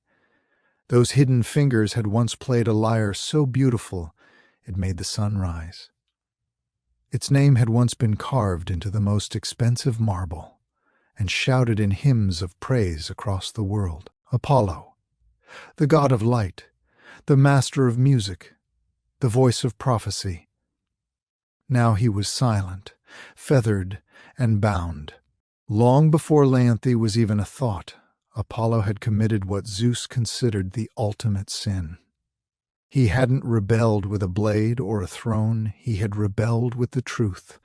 Those hidden fingers had once played a lyre so beautiful it made the sun rise. Its name had once been carved into the most expensive marble and shouted in hymns of praise across the world. Apollo, the god of light, the master of music, the voice of prophecy. Now he was silent, feathered, and bound. Long before Leonthi was even a thought, Apollo had committed what Zeus considered the ultimate sin. He hadn't rebelled with a blade or a throne, he had rebelled with the truth.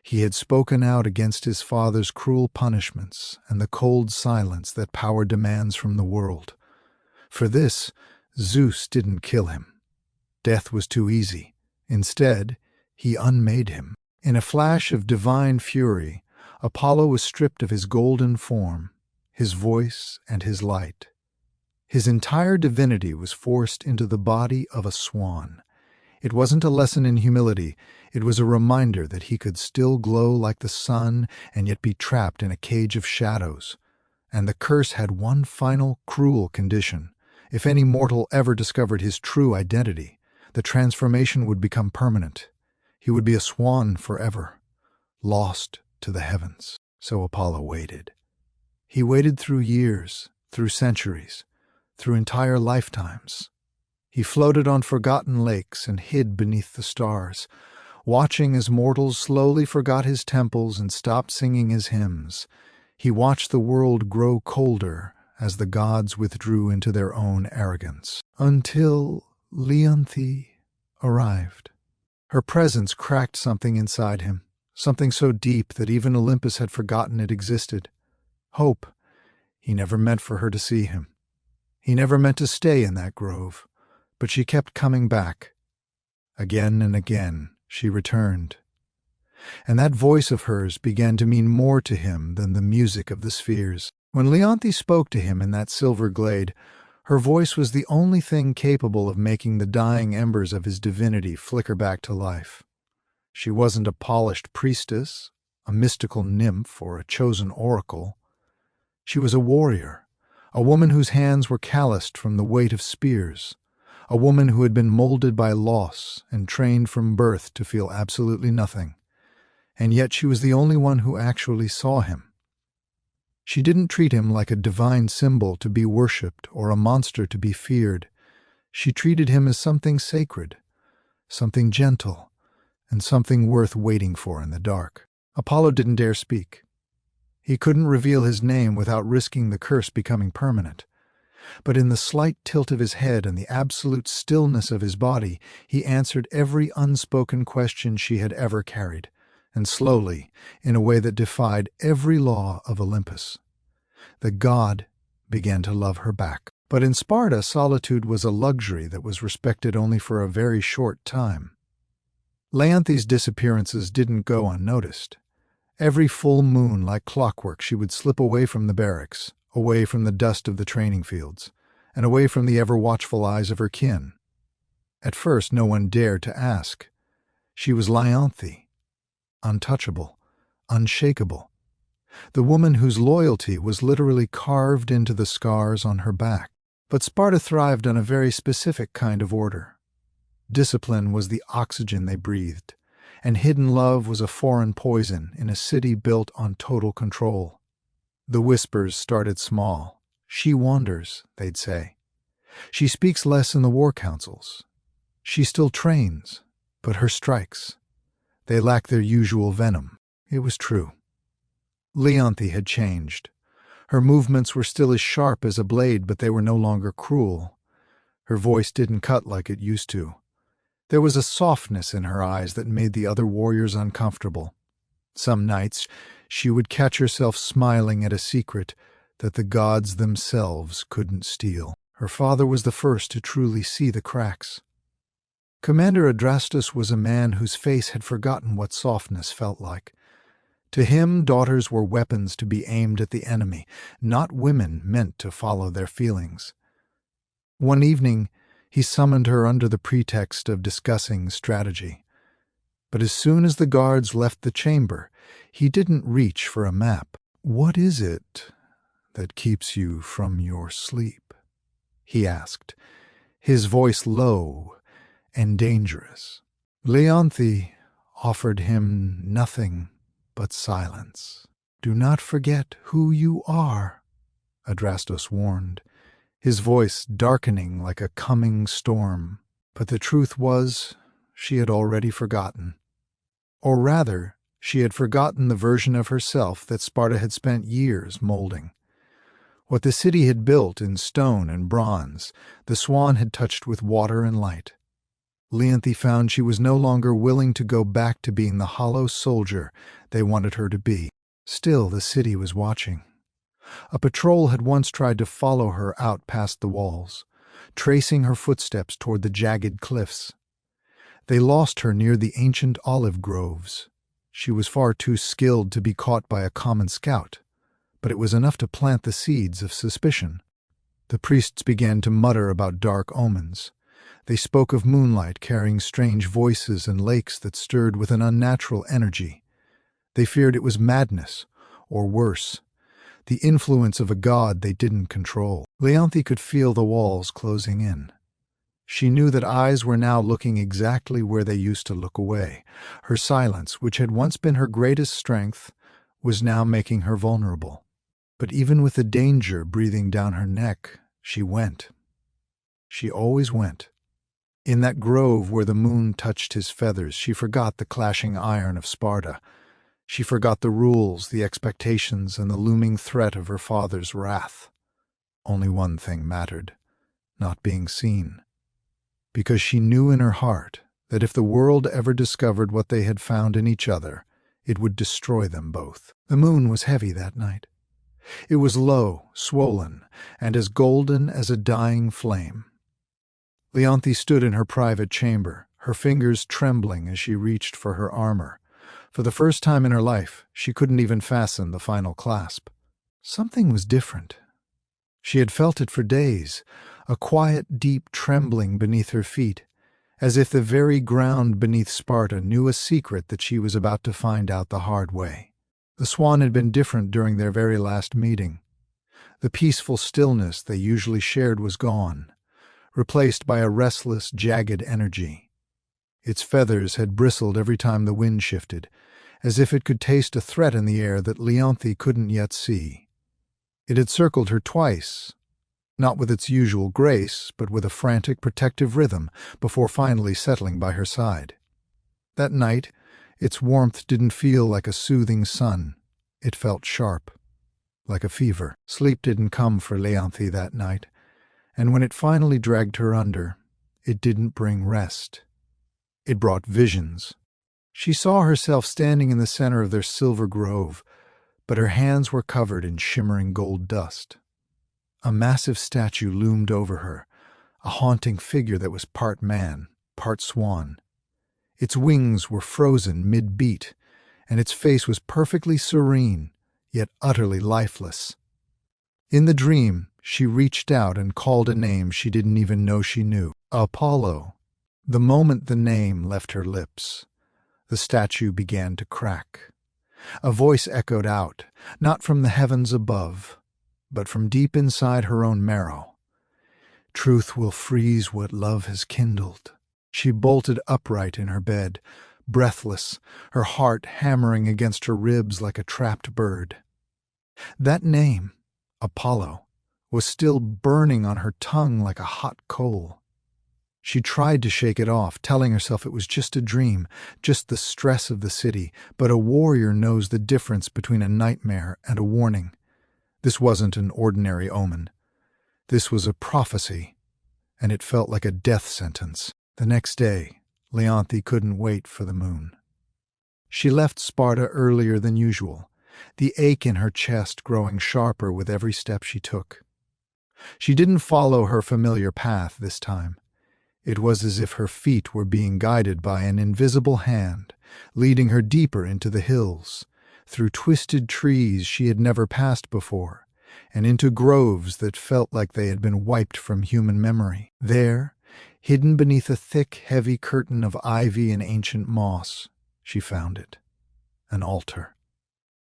He had spoken out against his father's cruel punishments and the cold silence that power demands from the world. For this, Zeus didn't kill him. Death was too easy. Instead, he unmade him. In a flash of divine fury, Apollo was stripped of his golden form, his voice, and his light. His entire divinity was forced into the body of a swan. It wasn't a lesson in humility, it was a reminder that he could still glow like the sun and yet be trapped in a cage of shadows. And the curse had one final cruel condition. If any mortal ever discovered his true identity, the transformation would become permanent. He would be a swan forever, lost to the heavens. So Apollo waited. He waited through years, through centuries, through entire lifetimes. He floated on forgotten lakes and hid beneath the stars, watching as mortals slowly forgot his temples and stopped singing his hymns. He watched the world grow colder as the gods withdrew into their own arrogance. Until Leonthe arrived. Her presence cracked something inside him, something so deep that even Olympus had forgotten it existed. Hope. He never meant for her to see him. He never meant to stay in that grove, but she kept coming back. Again and again she returned. And that voice of hers began to mean more to him than the music of the spheres. When Leonthe spoke to him in that silver glade, her voice was the only thing capable of making the dying embers of his divinity flicker back to life. She wasn't a polished priestess, a mystical nymph, or a chosen oracle. She was a warrior, a woman whose hands were calloused from the weight of spears, a woman who had been molded by loss and trained from birth to feel absolutely nothing. And yet she was the only one who actually saw him. She didn't treat him like a divine symbol to be worshipped or a monster to be feared. She treated him as something sacred, something gentle, and something worth waiting for in the dark. Apollo didn't dare speak. He couldn't reveal his name without risking the curse becoming permanent. But in the slight tilt of his head and the absolute stillness of his body, he answered every unspoken question she had ever carried, and slowly, in a way that defied every law of Olympus. The god began to love her back. But in Sparta, solitude was a luxury that was respected only for a very short time. Leonthe's disappearances didn't go unnoticed. Every full moon, like clockwork, she would slip away from the barracks, away from the dust of the training fields, and away from the ever-watchful eyes of her kin. At first, no one dared to ask. She was Leonthe, untouchable, unshakable, the woman whose loyalty was literally carved into the scars on her back. But Sparta thrived on a very specific kind of order. Discipline was the oxygen they breathed, and hidden love was a foreign poison in a city built on total control. The whispers started small. She wanders, they'd say. She speaks less in the war councils. She still trains, but her strikes, they lack their usual venom. It was true. Leonthe had changed. Her movements were still as sharp as a blade, but they were no longer cruel. Her voice didn't cut like it used to. There was a softness in her eyes that made the other warriors uncomfortable. Some nights she would catch herself smiling at a secret that the gods themselves couldn't steal. Her father was the first to truly see the cracks. Commander Adrastus was a man whose face had forgotten what softness felt like. To him, daughters were weapons to be aimed at the enemy, not women meant to follow their feelings. One evening, he summoned her under the pretext of discussing strategy. But as soon as the guards left the chamber, he didn't reach for a map. "What is it that keeps you from your sleep?" he asked, his voice low and dangerous. Leonthe offered him nothing but silence. "Do not forget who you are," Adrastus warned, his voice darkening like a coming storm. But the truth was, she had already forgotten. Or rather, she had forgotten the version of herself that Sparta had spent years molding. What the city had built in stone and bronze, the swan had touched with water and light. Leonthe found she was no longer willing to go back to being the hollow soldier they wanted her to be. Still, the city was watching. A patrol had once tried to follow her out past the walls, tracing her footsteps toward the jagged cliffs. They lost her near the ancient olive groves. She was far too skilled to be caught by a common scout, but it was enough to plant the seeds of suspicion. The priests began to mutter about dark omens. They spoke of moonlight carrying strange voices and lakes that stirred with an unnatural energy. They feared it was madness, or worse, the influence of a god they didn't control. Leonthe could feel the walls closing in. She knew that eyes were now looking exactly where they used to look away. Her silence, which had once been her greatest strength, was now making her vulnerable. But even with the danger breathing down her neck, she went. She always went. In that grove where the moon touched his feathers, she forgot the clashing iron of Sparta. She forgot the rules, the expectations, and the looming threat of her father's wrath. Only one thing mattered: not being seen. Because she knew in her heart that if the world ever discovered what they had found in each other, it would destroy them both. The moon was heavy that night. It was low, swollen, and as golden as a dying flame. Leonthi stood in her private chamber, her fingers trembling as she reached for her armor. For the first time in her life, she couldn't even fasten the final clasp. Something was different. She had felt it for days, a quiet, deep trembling beneath her feet, as if the very ground beneath Sparta knew a secret that she was about to find out the hard way. The swan had been different during their very last meeting. The peaceful stillness they usually shared was gone, replaced by a restless, jagged energy. Its feathers had bristled every time the wind shifted, as if it could taste a threat in the air that Leonthi couldn't yet see. It had circled her twice, not with its usual grace, but with a frantic, protective rhythm, before finally settling by her side. That night, its warmth didn't feel like a soothing sun. It felt sharp, like a fever. Sleep didn't come for Leonthi that night, and when it finally dragged her under, it didn't bring rest. It brought visions. She saw herself standing in the center of their silver grove, but her hands were covered in shimmering gold dust. A massive statue loomed over her, a haunting figure that was part man, part swan. Its wings were frozen mid-beat, and its face was perfectly serene, yet utterly lifeless. In the dream, she reached out and called a name she didn't even know she knew. Apollo. The moment the name left her lips, the statue began to crack. A voice echoed out, not from the heavens above, but from deep inside her own marrow. Truth will freeze what love has kindled. She bolted upright in her bed, breathless, her heart hammering against her ribs like a trapped bird. That name, Apollo, was still burning on her tongue like a hot coal. She tried to shake it off, telling herself it was just a dream, just the stress of the city, but a warrior knows the difference between a nightmare and a warning. This wasn't an ordinary omen. This was a prophecy, and it felt like a death sentence. The next day, Leonthi couldn't wait for the moon. She left Sparta earlier than usual, the ache in her chest growing sharper with every step she took. She didn't follow her familiar path this time. It was as if her feet were being guided by an invisible hand, leading her deeper into the hills, through twisted trees she had never passed before, and into groves that felt like they had been wiped from human memory. There, hidden beneath a thick, heavy curtain of ivy and ancient moss, she found it. An altar.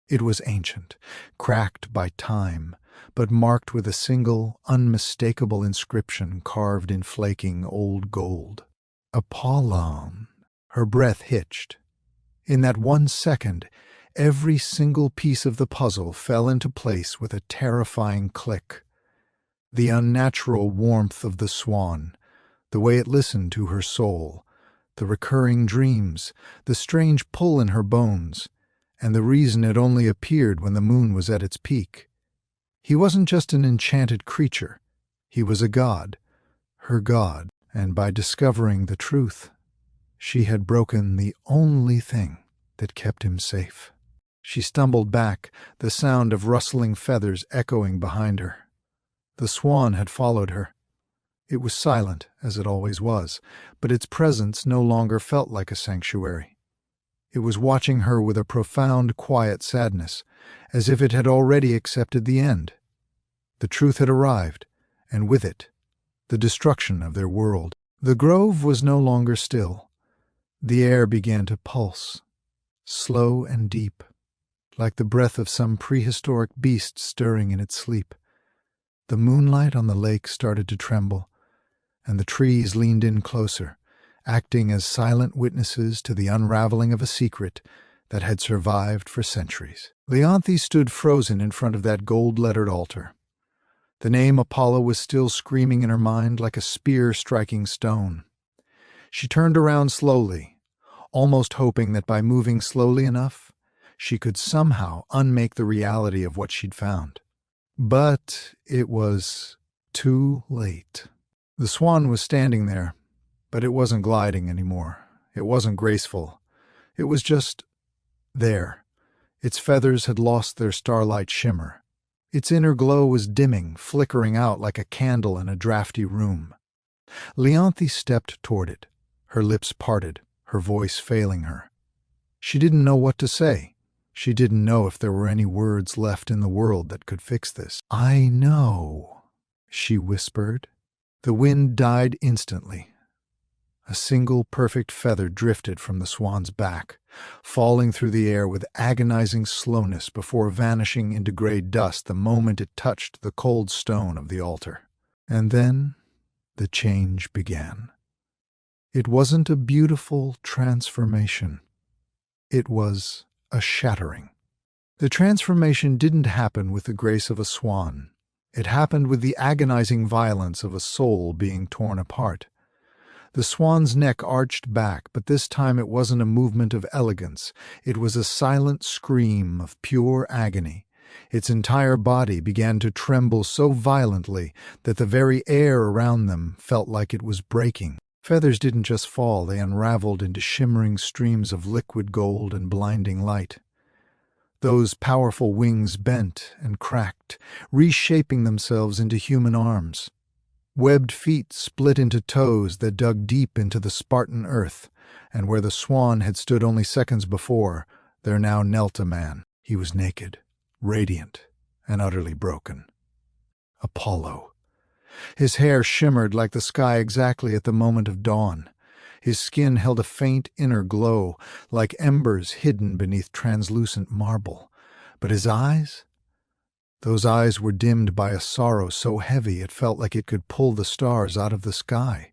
It was ancient, cracked by time, but marked with a single, unmistakable inscription carved in flaking old gold. Apollon. Her breath hitched. In that 1 second, every single piece of the puzzle fell into place with a terrifying click. The unnatural warmth of the swan, the way it listened to her soul, the recurring dreams, the strange pull in her bones, and the reason it only appeared when the moon was at its peak. He wasn't just an enchanted creature. He was a god, her god, and by discovering the truth, she had broken the only thing that kept him safe. She stumbled back, the sound of rustling feathers echoing behind her. The swan had followed her. It was silent, as it always was, but its presence no longer felt like a sanctuary. It was watching her with a profound, quiet sadness, as if it had already accepted the end. The truth had arrived, and with it, the destruction of their world. The grove was no longer still. The air began to pulse, slow and deep, like the breath of some prehistoric beast stirring in its sleep. The moonlight on the lake started to tremble, and the trees leaned in closer, acting as silent witnesses to the unraveling of a secret that had survived for centuries. Leonthe stood frozen in front of that gold-lettered altar. The name Apollo was still screaming in her mind like a spear striking stone. She turned around slowly, almost hoping that by moving slowly enough, she could somehow unmake the reality of what she'd found. But it was too late. The swan was standing there, but it wasn't gliding anymore. It wasn't graceful. It was just there. Its feathers had lost their starlight shimmer. Its inner glow was dimming, flickering out like a candle in a drafty room. Leonthe stepped toward it, her lips parted, her voice failing her. She didn't know what to say. She didn't know if there were any words left in the world that could fix this. "I know," she whispered. The wind died instantly. A single perfect feather drifted from the swan's back, falling through the air with agonizing slowness before vanishing into gray dust the moment it touched the cold stone of the altar. And then the change began. It wasn't a beautiful transformation. It was a shattering. The transformation didn't happen with the grace of a swan. It happened with the agonizing violence of a soul being torn apart. The swan's neck arched back, but this time it wasn't a movement of elegance. It was a silent scream of pure agony. Its entire body began to tremble so violently that the very air around them felt like it was breaking. Feathers didn't just fall, they unraveled into shimmering streams of liquid gold and blinding light. Those powerful wings bent and cracked, reshaping themselves into human arms. Webbed feet split into toes that dug deep into the Spartan earth, and where the swan had stood only seconds before, there now knelt a man. He was naked, radiant, and utterly broken. Apollo. His hair shimmered like the sky exactly at the moment of dawn. His skin held a faint inner glow, like embers hidden beneath translucent marble. But his eyes? Those eyes were dimmed by a sorrow so heavy it felt like it could pull the stars out of the sky.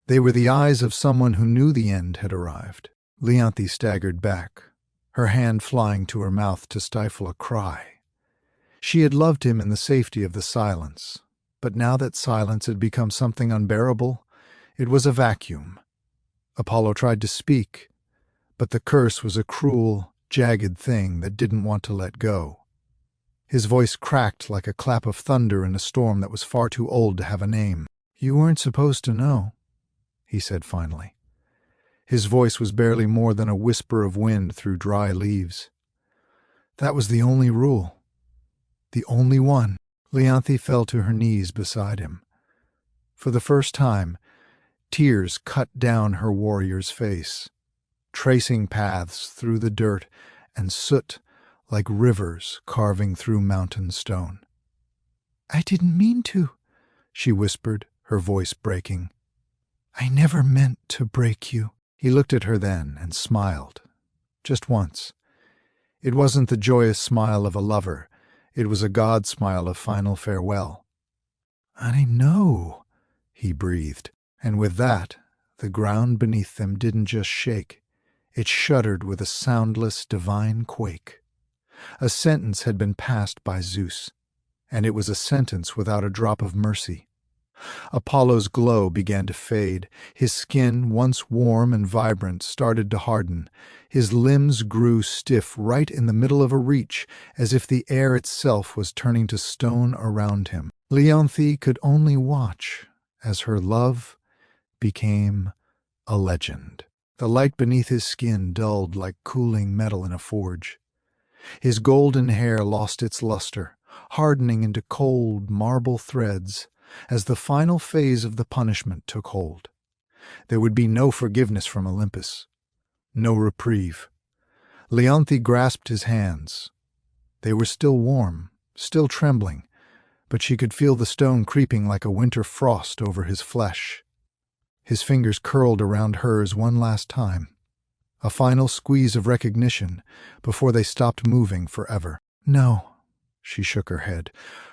They were the eyes of someone who knew the end had arrived. Leonthe staggered back, her hand flying to her mouth to stifle a cry. She had loved him in the safety of the silence. But now that silence had become something unbearable, it was a vacuum. Apollo tried to speak, but the curse was a cruel, jagged thing that didn't want to let go. His voice cracked like a clap of thunder in a storm that was far too old to have a name. "You weren't supposed to know," he said finally. His voice was barely more than a whisper of wind through dry leaves. "That was the only rule. The only one." Leonthe fell to her knees beside him. For the first time, tears cut down her warrior's face, tracing paths through the dirt and soot like rivers carving through mountain stone. "I didn't mean to," she whispered, her voice breaking. "I never meant to break you." He looked at her then and smiled, just once. It wasn't the joyous smile of a lover. It was a god smile of final farewell. "I know," he breathed, and with that, the ground beneath them didn't just shake. It shuddered with a soundless, divine quake. A sentence had been passed by Zeus, and it was a sentence without a drop of mercy. Apollo's glow began to fade. His skin, once warm and vibrant, started to harden. His limbs grew stiff right in the middle of a reach, as if the air itself was turning to stone around him. Leonthe could only watch as her love became a legend. The light beneath his skin dulled like cooling metal in a forge. His golden hair lost its luster, hardening into cold marble threads as the final phase of the punishment took hold. There would be no forgiveness from Olympus, no reprieve. Leonthe grasped his hands. They were still warm, still trembling, but she could feel the stone creeping like a winter frost over his flesh. His fingers curled around hers one last time, a final squeeze of recognition before they stopped moving forever. "No," she shook her head,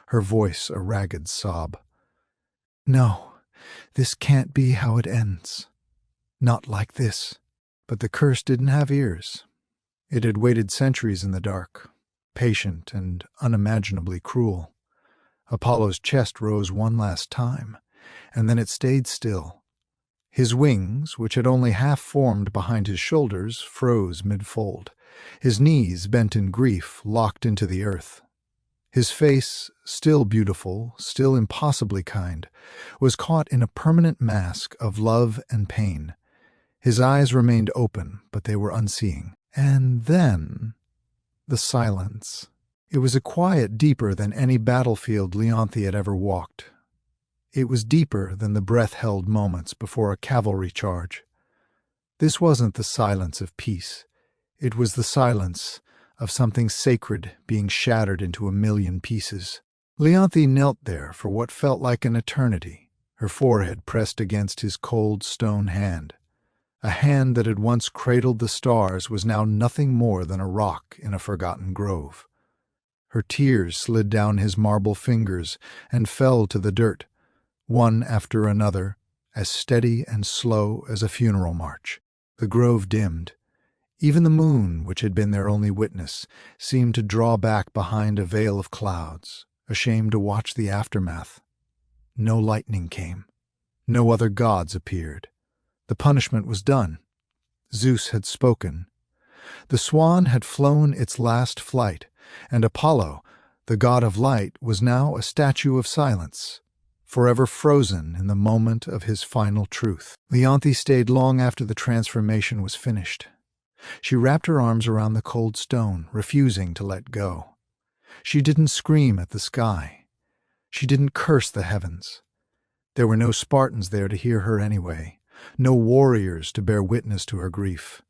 her voice a ragged sob. "No, this can't be how it ends. Not like this." But the curse didn't have ears. It had waited centuries in the dark, patient and unimaginably cruel. Apollo's chest rose one last time, and then it stayed still. His wings, which had only half formed behind his shoulders, froze mid-fold. His knees, bent in grief, locked into the earth. His face, still beautiful, still impossibly kind, was caught in a permanent mask of love and pain. His eyes remained open, but they were unseeing. And then, the silence. It was a quiet deeper than any battlefield Leonthe had ever walked. It was deeper than the breath-held moments before a cavalry charge. This wasn't the silence of peace. It was the silence of something sacred being shattered into a million pieces. Leonthe knelt there for what felt like an eternity, her forehead pressed against his cold stone hand. A hand that had once cradled the stars was now nothing more than a rock in a forgotten grove. Her tears slid down his marble fingers and fell to the dirt, one after another, as steady and slow as a funeral march. The grove dimmed. Even the moon, which had been their only witness, seemed to draw back behind a veil of clouds, ashamed to watch the aftermath. No lightning came. No other gods appeared. The punishment was done. Zeus had spoken. The swan had flown its last flight, and Apollo, the god of light, was now a statue of silence, forever frozen in the moment of his final truth. Leonthe stayed long after the transformation was finished. She wrapped her arms around the cold stone, refusing to let go. She didn't scream at the sky. She didn't curse the heavens. There were no Spartans there to hear her anyway, no warriors to bear witness to her grief.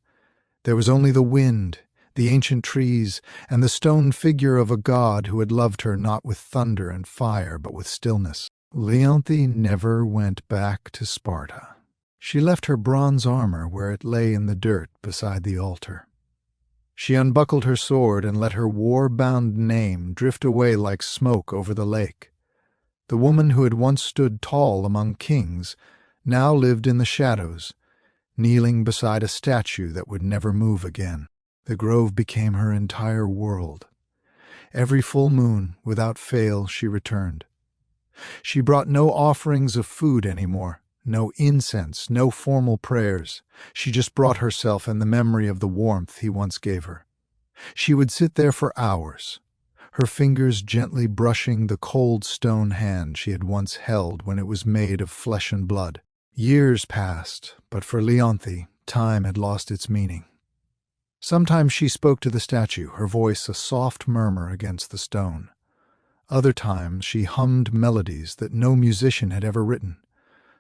There was only the wind, the ancient trees, and the stone figure of a god who had loved her not with thunder and fire but with stillness. Leonthe never went back to Sparta. She left her bronze armor where it lay in the dirt beside the altar. She unbuckled her sword and let her war-bound name drift away like smoke over the lake. The woman who had once stood tall among kings now lived in the shadows, kneeling beside a statue that would never move again. The grove became her entire world. Every full moon, without fail, she returned. She brought no offerings of food anymore, no incense, no formal prayers. She just brought herself and the memory of the warmth he once gave her. She would sit there for hours, her fingers gently brushing the cold stone hand she had once held when it was made of flesh and blood. Years passed, but for Leonthe, time had lost its meaning. Sometimes she spoke to the statue, her voice a soft murmur against the stone. Other times she hummed melodies that no musician had ever written,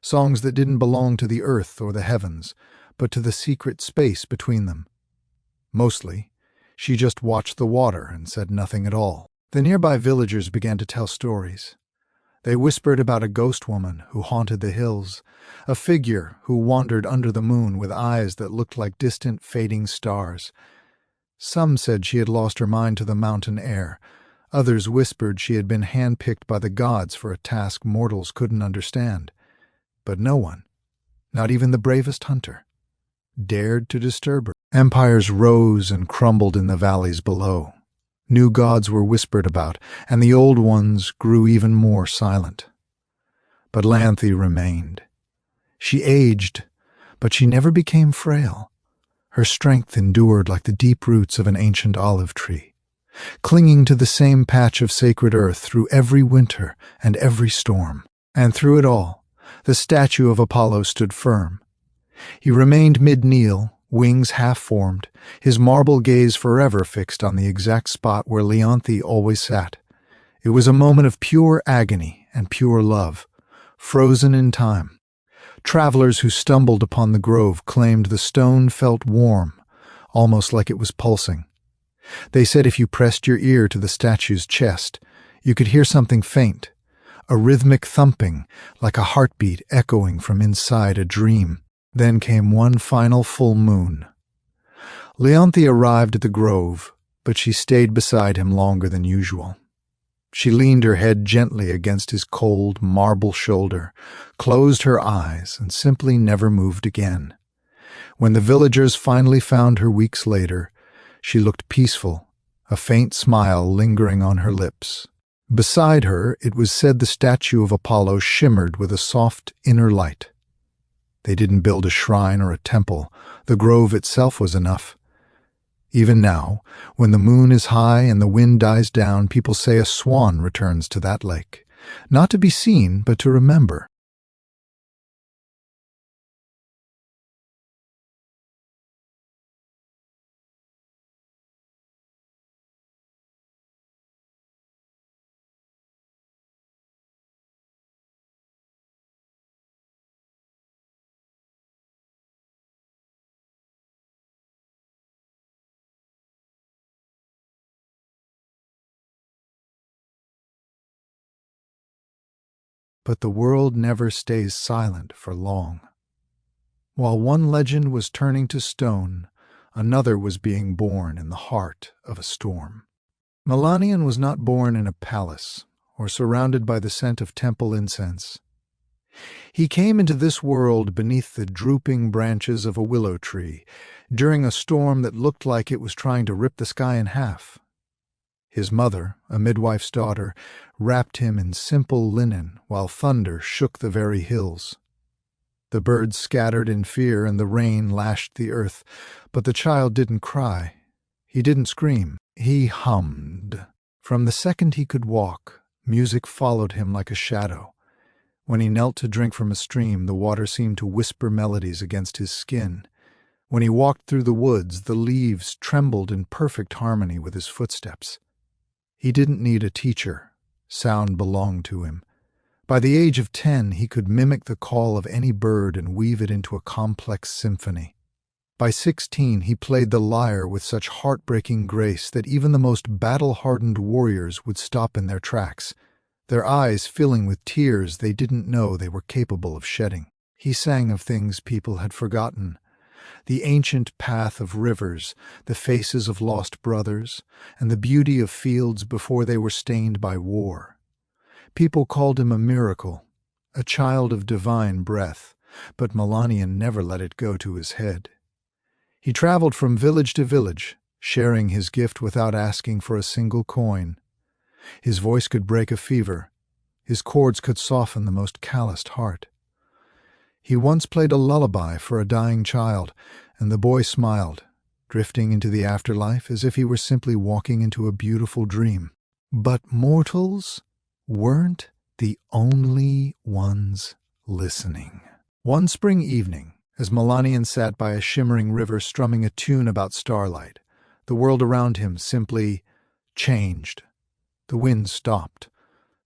songs that didn't belong to the earth or the heavens, but to the secret space between them. Mostly, she just watched the water and said nothing at all. The nearby villagers began to tell stories. They whispered about a ghost woman who haunted the hills, a figure who wandered under the moon with eyes that looked like distant fading stars. Some said she had lost her mind to the mountain air. Others whispered she had been handpicked by the gods for a task mortals couldn't understand. But no one, not even the bravest hunter, dared to disturb her. Empires rose and crumbled in the valleys below. New gods were whispered about, and the old ones grew even more silent. But Leonthe remained. She aged, but she never became frail. Her strength endured like the deep roots of an ancient olive tree, clinging to the same patch of sacred earth through every winter and every storm. And through it all, the statue of Apollo stood firm. He remained mid-kneel, wings half-formed, his marble gaze forever fixed on the exact spot where Leonthe always sat. It was a moment of pure agony and pure love, frozen in time. Travelers who stumbled upon the grove claimed the stone felt warm, almost like it was pulsing. They said if you pressed your ear to the statue's chest, you could hear something faint, a rhythmic thumping, like a heartbeat echoing from inside a dream. Then came one final full moon. Leonthe arrived at the grove, but she stayed beside him longer than usual. She leaned her head gently against his cold marble shoulder, closed her eyes, and simply never moved again. When the villagers finally found her weeks later, She looked peaceful, a faint smile lingering on her lips. Beside her, it was said the statue of Apollo shimmered with a soft inner light. They didn't build a shrine or a temple. The grove itself was enough. Even now, when the moon is high and the wind dies down, people say a swan returns to that lake, not to be seen, but to remember. But the world never stays silent for long. While one legend was turning to stone, another was being born in the heart of a storm. Melanian was not born in a palace or surrounded by the scent of temple incense. He came into this world beneath the drooping branches of a willow tree during a storm that looked like it was trying to rip the sky in half. His mother, a midwife's daughter, wrapped him in simple linen while thunder shook the very hills. The birds scattered in fear and the rain lashed the earth, but the child didn't cry. He didn't scream. He hummed. From the second he could walk, music followed him like a shadow. When he knelt to drink from a stream, the water seemed to whisper melodies against his skin. When he walked through the woods, the leaves trembled in perfect harmony with his footsteps. He didn't need a teacher. Sound belonged to him. By the age of 10, he could mimic the call of any bird and weave it into a complex symphony. By 16, he played the lyre with such heartbreaking grace that even the most battle-hardened warriors would stop in their tracks, their eyes filling with tears they didn't know they were capable of shedding. He sang of things people had forgotten. The ancient path of rivers, the faces of lost brothers, and the beauty of fields before they were stained by war. People called him a miracle, a child of divine breath, but Melanian never let it go to his head. He traveled from village to village, sharing his gift without asking for a single coin. His voice could break a fever. His chords could soften the most calloused heart. He once played a lullaby for a dying child, and the boy smiled, drifting into the afterlife as if he were simply walking into a beautiful dream. But mortals weren't the only ones listening. One spring evening, as Melanian sat by a shimmering river strumming a tune about starlight, the world around him simply changed. The wind stopped.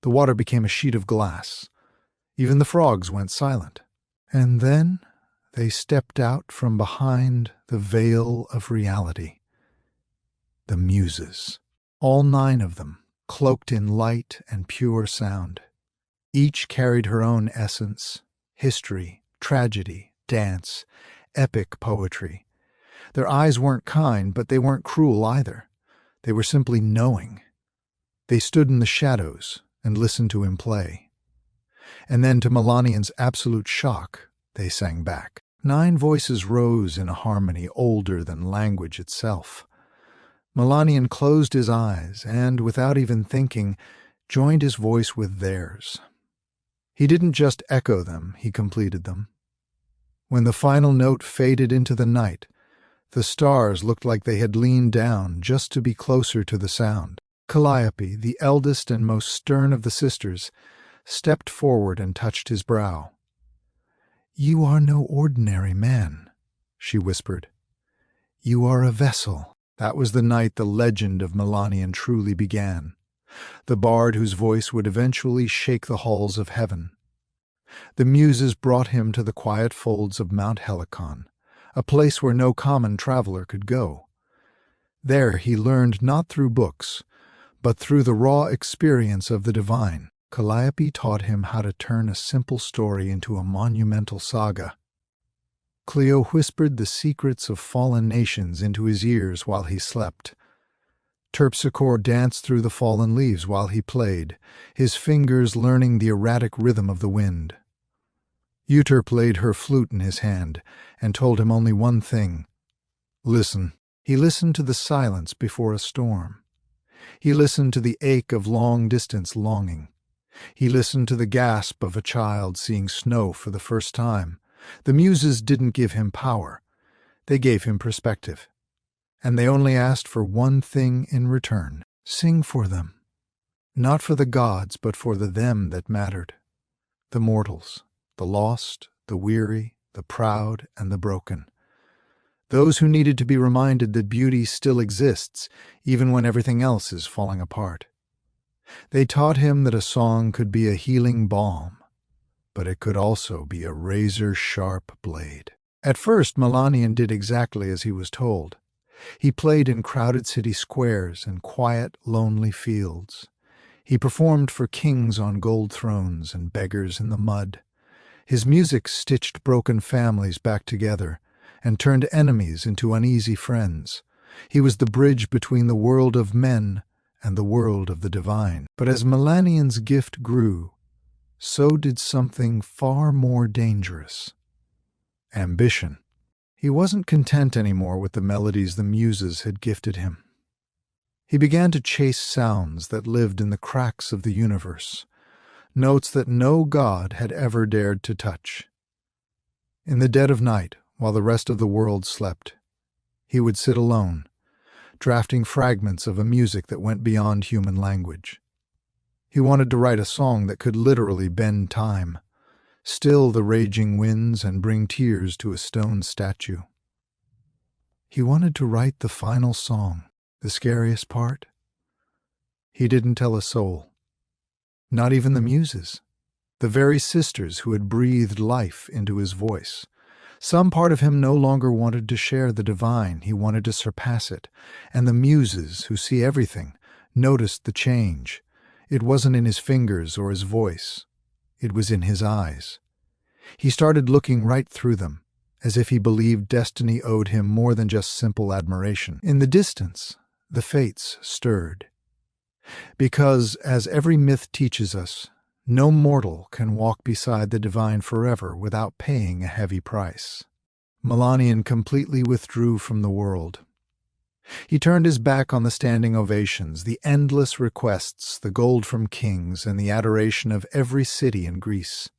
The water became a sheet of glass. Even the frogs went silent. And then they stepped out from behind the veil of reality. The Muses. All 9 of them, cloaked in light and pure sound. Each carried her own essence, history, tragedy, dance, epic poetry. Their eyes weren't kind, but they weren't cruel either. They were simply knowing. They stood in the shadows and listened to him play. And then, to Melanian's absolute shock, they sang back. 9 voices rose in a harmony older than language itself. Melanian closed his eyes and, without even thinking, joined his voice with theirs. He didn't just echo them, he completed them. When the final note faded into the night, the stars looked like they had leaned down just to be closer to the sound. Calliope, the eldest and most stern of the sisters, stepped forward and touched his brow. "You are no ordinary man," she whispered. "You are a vessel." That was the night the legend of Melanian truly began, the bard whose voice would eventually shake the halls of heaven. The Muses brought him to the quiet folds of Mount Helicon, a place where no common traveler could go. There he learned not through books, but through the raw experience of the divine. Calliope taught him how to turn a simple story into a monumental saga. Cleo whispered the secrets of fallen nations into his ears while he slept. Terpsichore danced through the fallen leaves while he played, his fingers learning the erratic rhythm of the wind. Euterpe laid her flute in his hand and told him only one thing: "Listen." He listened to the silence before a storm. He listened to the ache of long-distance longing. He listened to the gasp of a child seeing snow for the first time. The muses didn't give him power. They gave him perspective. And they only asked for one thing in return: sing for them. Not for the gods, but for the them that mattered. The mortals, the lost, the weary, the proud, and the broken. Those who needed to be reminded that beauty still exists, even when everything else is falling apart. They taught him that a song could be a healing balm, but it could also be a razor-sharp blade. At first, Melanian did exactly as he was told. He played in crowded city squares and quiet, lonely fields. He performed for kings on gold thrones and beggars in the mud. His music stitched broken families back together and turned enemies into uneasy friends. He was the bridge between the world of men and the world of the divine. But as Melanian's gift grew, so did something far more dangerous: ambition. He wasn't content anymore with the melodies the muses had gifted him. He began to chase sounds that lived in the cracks of the universe, notes that no god had ever dared to touch. In the dead of night, while the rest of the world slept, he would sit alone, drafting fragments of a music that went beyond human language. He wanted to write a song that could literally bend time, still the raging winds, and bring tears to a stone statue. He wanted to write the final song. The scariest part? He didn't tell a soul. Not even the muses, the very sisters who had breathed life into his voice. Some part of him no longer wanted to share the divine. He wanted to surpass it. And the muses, who see everything, noticed the change. It wasn't in his fingers or his voice. It was in his eyes. He started looking right through them, as if he believed destiny owed him more than just simple admiration. In the distance, the fates stirred. Because, as every myth teaches us, no mortal can walk beside the divine forever without paying a heavy price. Melanian completely withdrew from the world. He turned his back on the standing ovations, the endless requests, the gold from kings, and the adoration of every city in Greece.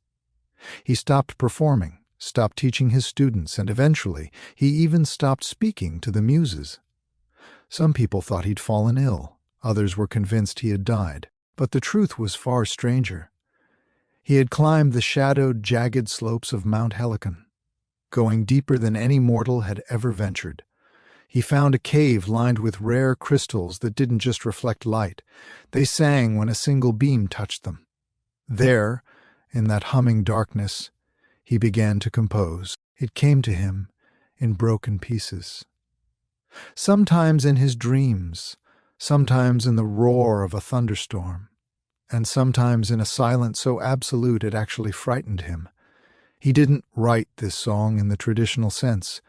He stopped performing, stopped teaching his students, and eventually he even stopped speaking to the muses. Some people thought he'd fallen ill. Others were convinced he had died. But the truth was far stranger. He had climbed the shadowed, jagged slopes of Mount Helicon, going deeper than any mortal had ever ventured. He found a cave lined with rare crystals that didn't just reflect light. They sang when a single beam touched them. There, in that humming darkness, he began to compose. It came to him in broken pieces. Sometimes in his dreams, sometimes in the roar of a thunderstorm, and sometimes in a silence so absolute it actually frightened him. He didn't write this song in the traditional sense.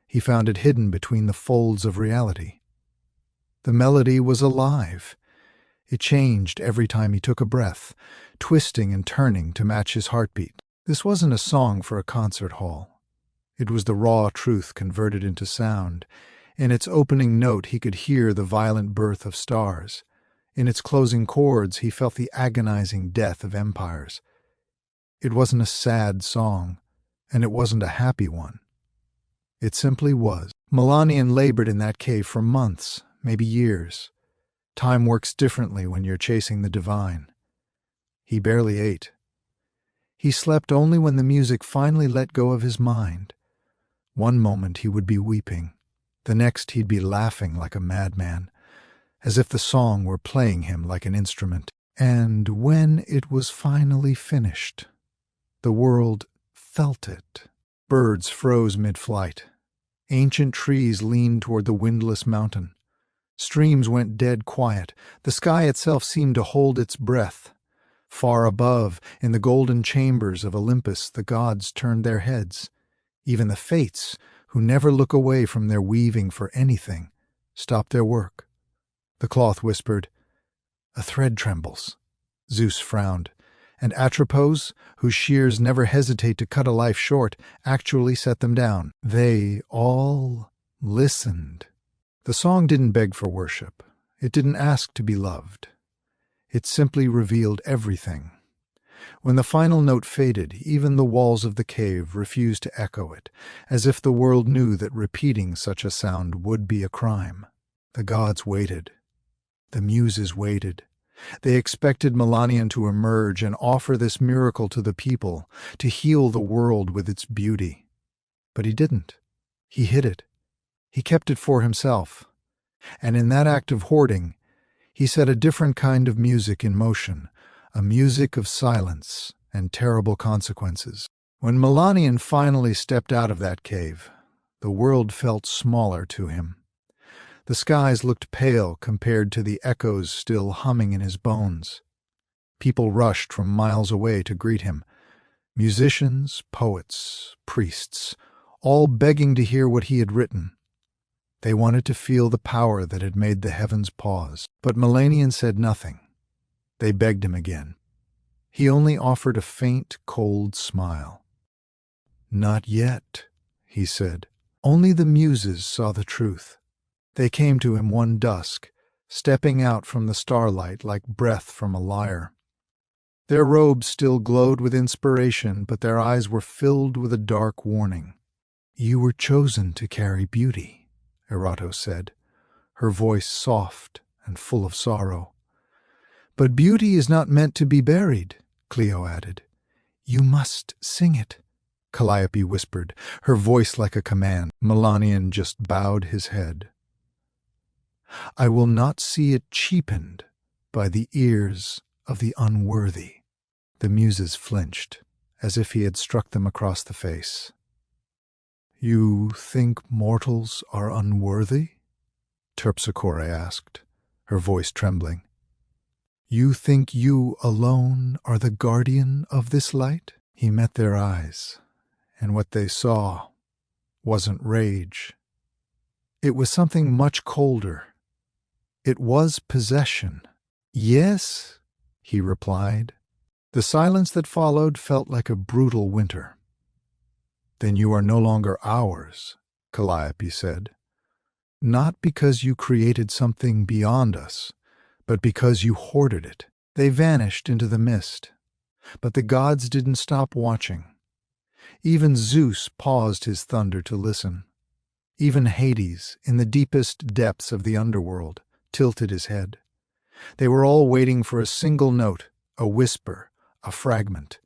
He found it hidden between the folds of reality. The melody was alive. It changed every time he took a breath, twisting and turning to match his heartbeat. This wasn't a song for a concert hall. It was the raw truth converted into sound. In its opening note he could hear the violent birth of stars. In its closing chords he felt the agonizing death of empires. It wasn't a sad song, and it wasn't a happy one. It simply was. Melanian labored in that cave for months, maybe years. Time works differently when you're chasing the divine. He barely ate. He slept only when the music finally let go of his mind. One moment he would be weeping. The next he'd be laughing like a madman, as if the song were playing him like an instrument. And when it was finally finished, the world felt it. Birds froze mid-flight. Ancient trees leaned toward the windless mountain. Streams went dead quiet. The sky itself seemed to hold its breath. Far above, in the golden chambers of Olympus, the gods turned their heads. Even the fates, who never look away from their weaving for anything, stopped their work. The cloth whispered, "A thread trembles." Zeus frowned, and Atropos, whose shears never hesitate to cut a life short, actually set them down. They all listened. The song didn't beg for worship. It didn't ask to be loved. It simply revealed everything. When the final note faded, even the walls of the cave refused to echo it, as if the world knew that repeating such a sound would be a crime. The gods waited. The muses waited. They expected Melanian to emerge and offer this miracle to the people, to heal the world with its beauty. But he didn't. He hid it. He kept it for himself. And in that act of hoarding, he set a different kind of music in motion, a music of silence and terrible consequences. When Melanian finally stepped out of that cave, the world felt smaller to him. The skies looked pale compared to the echoes still humming in his bones. People rushed from miles away to greet him. Musicians, poets, priests, all begging to hear what he had written. They wanted to feel the power that had made the heavens pause. But Melanian said nothing. They begged him again. He only offered a faint, cold smile. "Not yet," he said. Only the muses saw the truth. They came to him one dusk, stepping out from the starlight like breath from a lyre. Their robes still glowed with inspiration, but their eyes were filled with a dark warning. "You were chosen to carry beauty," Erato said, her voice soft and full of sorrow. "But beauty is not meant to be buried," Cleo added. "You must sing it," Calliope whispered, her voice like a command. Melanian just bowed his head. "I will not see it cheapened by the ears of the unworthy." The muses flinched, as if he had struck them across the face. "You think mortals are unworthy?" Terpsichore asked, her voice trembling. "You think you alone are the guardian of this light?" He met their eyes, and what they saw wasn't rage. It was something much colder. It was possession. "Yes," he replied. The silence that followed felt like a brutal winter. "Then you are no longer ours," Calliope said. "Not because you created something beyond us, but because you hoarded it." They vanished into the mist. But the gods didn't stop watching. Even Zeus paused his thunder to listen. Even Hades, in the deepest depths of the underworld, tilted his head. They were all waiting for a single note, a whisper, a fragment.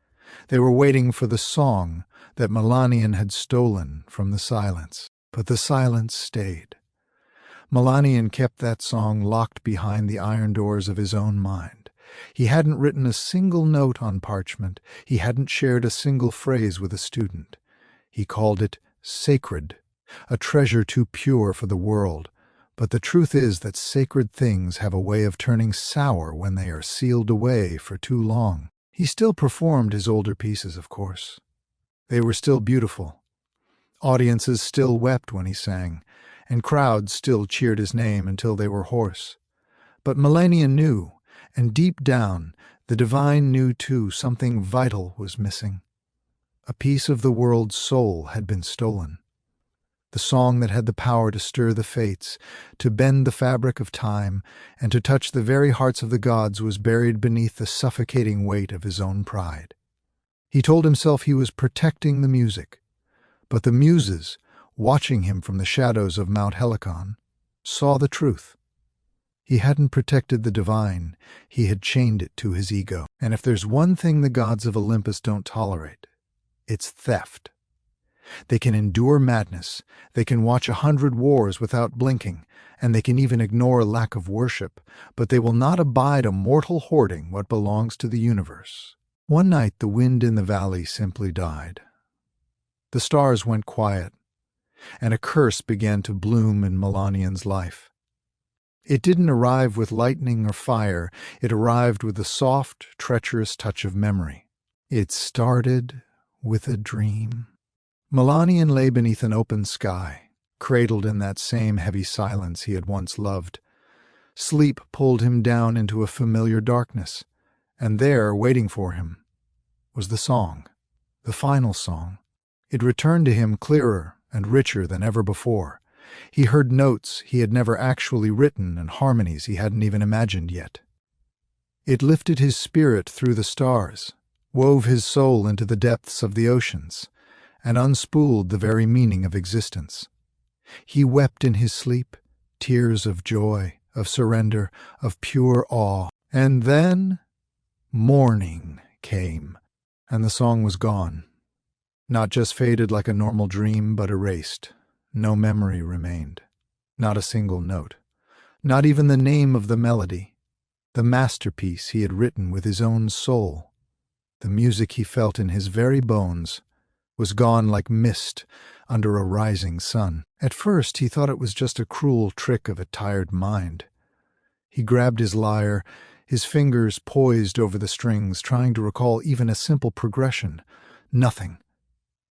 They were waiting for the song that Melanian had stolen from the silence. But the silence stayed. Melanian kept that song locked behind the iron doors of his own mind. He hadn't written a single note on parchment. He hadn't shared a single phrase with a student. He called it sacred, a treasure too pure for the world. But the truth is that sacred things have a way of turning sour when they are sealed away for too long. He still performed his older pieces, of course. They were still beautiful. Audiences still wept when he sang, and crowds still cheered his name until they were hoarse. But Melanian knew, and deep down, the divine knew too, something vital was missing. A piece of the world's soul had been stolen. The song that had the power to stir the fates, to bend the fabric of time, and to touch the very hearts of the gods was buried beneath the suffocating weight of his own pride. He told himself he was protecting the music, but the muses, watching him from the shadows of Mount Helicon, saw the truth. He hadn't protected the divine, he had chained it to his ego. And if there's one thing the gods of Olympus don't tolerate, it's theft. They can endure madness, they can watch 100 wars without blinking, and they can even ignore a lack of worship, but they will not abide a mortal hoarding what belongs to the universe. One night the wind in the valley simply died. The stars went quiet, and a curse began to bloom in Melanian's life. It didn't arrive with lightning or fire, it arrived with a soft, treacherous touch of memory. It started with a dream. Melanian lay beneath an open sky, cradled in that same heavy silence he had once loved. Sleep pulled him down into a familiar darkness, and there, waiting for him, was the song, the final song. It returned to him clearer and richer than ever before, He heard notes he had never actually written and harmonies he hadn't even imagined yet. It lifted his spirit through the stars, wove his soul into the depths of the oceans, and unspooled the very meaning of existence. He wept in his sleep, tears of joy, of surrender, of pure awe. And then morning came, and the song was gone. Not just faded like a normal dream, but erased. No memory remained. Not a single note. Not even the name of the melody. The masterpiece he had written with his own soul. The music he felt in his very bones was gone like mist under a rising sun. At first he thought it was just a cruel trick of a tired mind. He grabbed his lyre, his fingers poised over the strings, trying to recall even a simple progression. Nothing.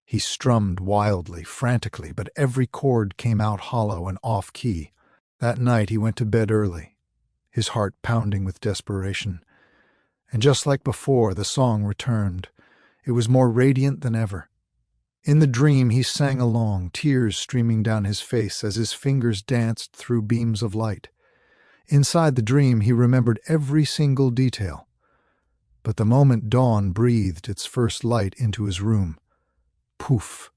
He strummed wildly, frantically, but every chord came out hollow and off-key. That night he went to bed early, his heart pounding with desperation. And just like before, the song returned. It was more radiant than ever. In the dream he sang along, tears streaming down his face as his fingers danced through beams of light. Inside the dream he remembered every single detail. But the moment dawn breathed its first light into his room, poof,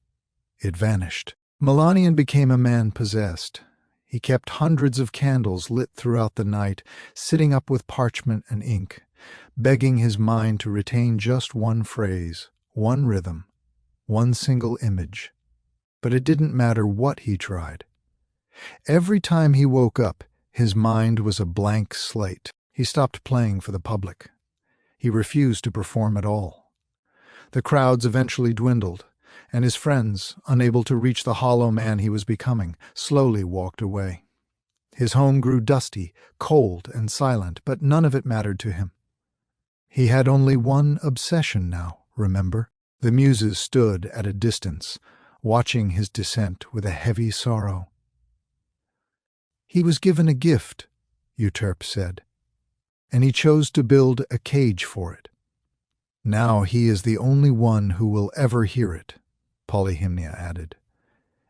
it vanished. Melanian became a man possessed. He kept hundreds of candles lit throughout the night, sitting up with parchment and ink, begging his mind to retain just one phrase, one rhythm, one single image. But it didn't matter what he tried. Every time he woke up, his mind was a blank slate. He stopped playing for the public. He refused to perform at all. The crowds eventually dwindled, and his friends, unable to reach the hollow man he was becoming, slowly walked away. His home grew dusty, cold, and silent, but none of it mattered to him. He had only one obsession now, remember? The muses stood at a distance, watching his descent with a heavy sorrow. He was given a gift, Euterpe said, and he chose to build a cage for it. Now he is the only one who will ever hear it, Polyhymnia added.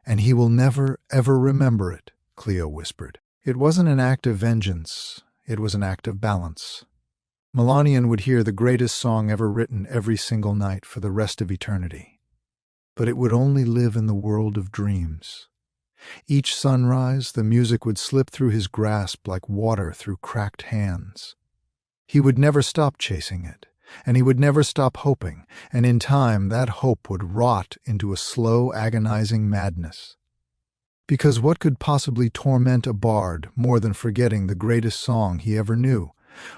And he will never, ever remember it, Cleo whispered. It wasn't an act of vengeance, it was an act of balance. Melanian would hear the greatest song ever written every single night for the rest of eternity. But it would only live in the world of dreams. Each sunrise, the music would slip through his grasp like water through cracked hands. He would never stop chasing it, and he would never stop hoping, and in time that hope would rot into a slow, agonizing madness. Because what could possibly torment a bard more than forgetting the greatest song he ever knew,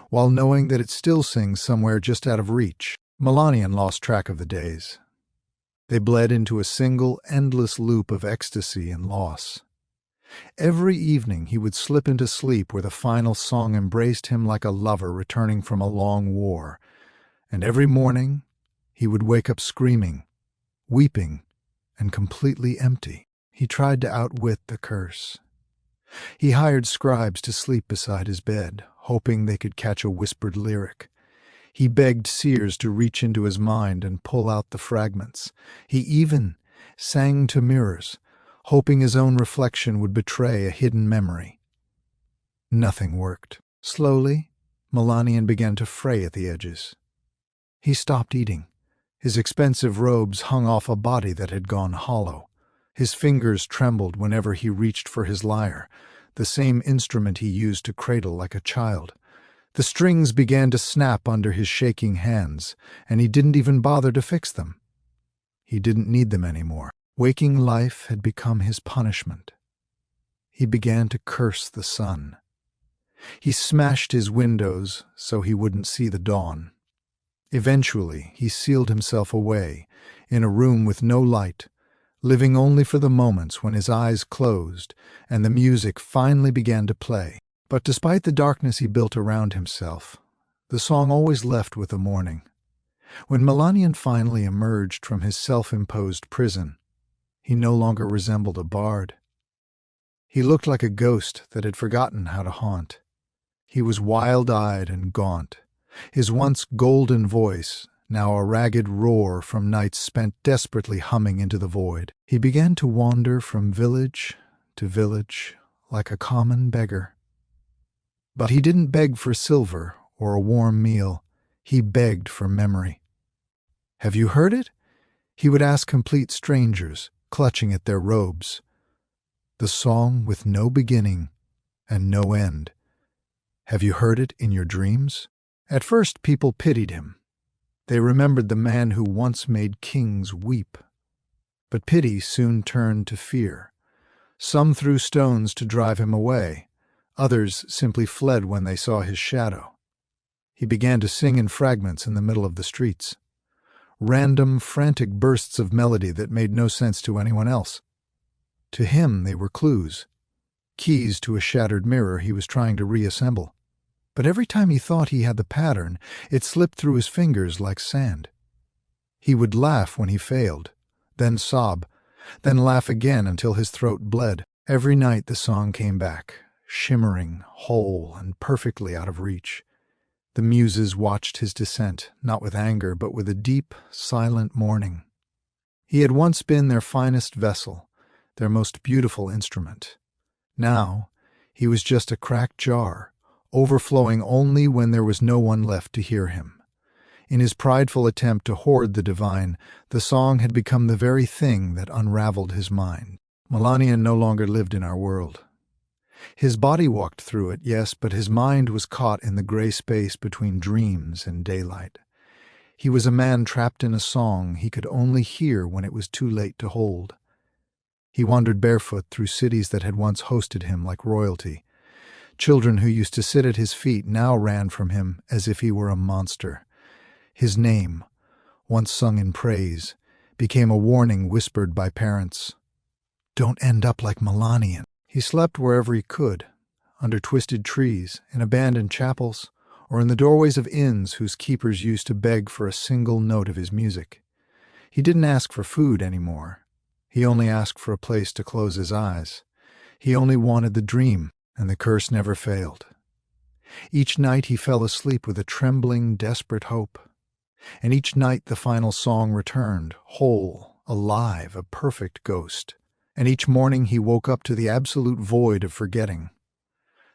while knowing that it still sings somewhere just out of reach? Melanian lost track of the days. They bled into a single, endless loop of ecstasy and loss. Every evening he would slip into sleep where the final song embraced him like a lover returning from a long war, and every morning he would wake up screaming, weeping, and completely empty. He tried to outwit the curse. He hired scribes to sleep beside his bed, hoping they could catch a whispered lyric. He begged seers to reach into his mind and pull out the fragments. He even sang to mirrors, hoping his own reflection would betray a hidden memory. Nothing worked. Slowly, Melanian began to fray at the edges. He stopped eating. His expensive robes hung off a body that had gone hollow. His fingers trembled whenever he reached for his lyre, the same instrument he used to cradle like a child. The strings began to snap under his shaking hands, and he didn't even bother to fix them. He didn't need them anymore. Waking life had become his punishment. He began to curse the sun. He smashed his windows so he wouldn't see the dawn. Eventually, he sealed himself away, in a room with no light, living only for the moments when his eyes closed and the music finally began to play. But despite the darkness he built around himself, the song always left with the morning. When Melanian finally emerged from his self-imposed prison, he no longer resembled a bard. He looked like a ghost that had forgotten how to haunt. He was wild-eyed and gaunt, his once golden voice now a ragged roar from nights spent desperately humming into the void. He began to wander from village to village like a common beggar. But he didn't beg for silver or a warm meal. He begged for memory. "Have you heard it?" he would ask complete strangers, clutching at their robes. The song with no beginning and no end. "Have you heard it in your dreams?" At first people pitied him. They remembered the man who once made kings weep. But pity soon turned to fear. Some threw stones to drive him away. Others simply fled when they saw his shadow. He began to sing in fragments in the middle of the streets. Random, frantic bursts of melody that made no sense to anyone else. To him they were clues. Keys to a shattered mirror he was trying to reassemble. But every time he thought he had the pattern, it slipped through his fingers like sand. He would laugh when he failed, then sob, then laugh again until his throat bled. Every night the song came back, shimmering, whole, and perfectly out of reach. The muses watched his descent, not with anger, but with a deep, silent mourning. He had once been their finest vessel, their most beautiful instrument. Now he was just a cracked jar, overflowing only when there was no one left to hear him. In his prideful attempt to hoard the divine, the song had become the very thing that unraveled his mind. Melanian no longer lived in our world. His body walked through it, yes, but his mind was caught in the gray space between dreams and daylight. He was a man trapped in a song he could only hear when it was too late to hold. He wandered barefoot through cities that had once hosted him like royalty. Children who used to sit at his feet now ran from him as if he were a monster. His name, once sung in praise, became a warning whispered by parents. "Don't end up like Melanian." He slept wherever he could, under twisted trees, in abandoned chapels, or in the doorways of inns whose keepers used to beg for a single note of his music. He didn't ask for food anymore. He only asked for a place to close his eyes. He only wanted the dream, and the curse never failed. Each night he fell asleep with a trembling, desperate hope. And each night the final song returned, whole, alive, a perfect ghost. And each morning he woke up to the absolute void of forgetting.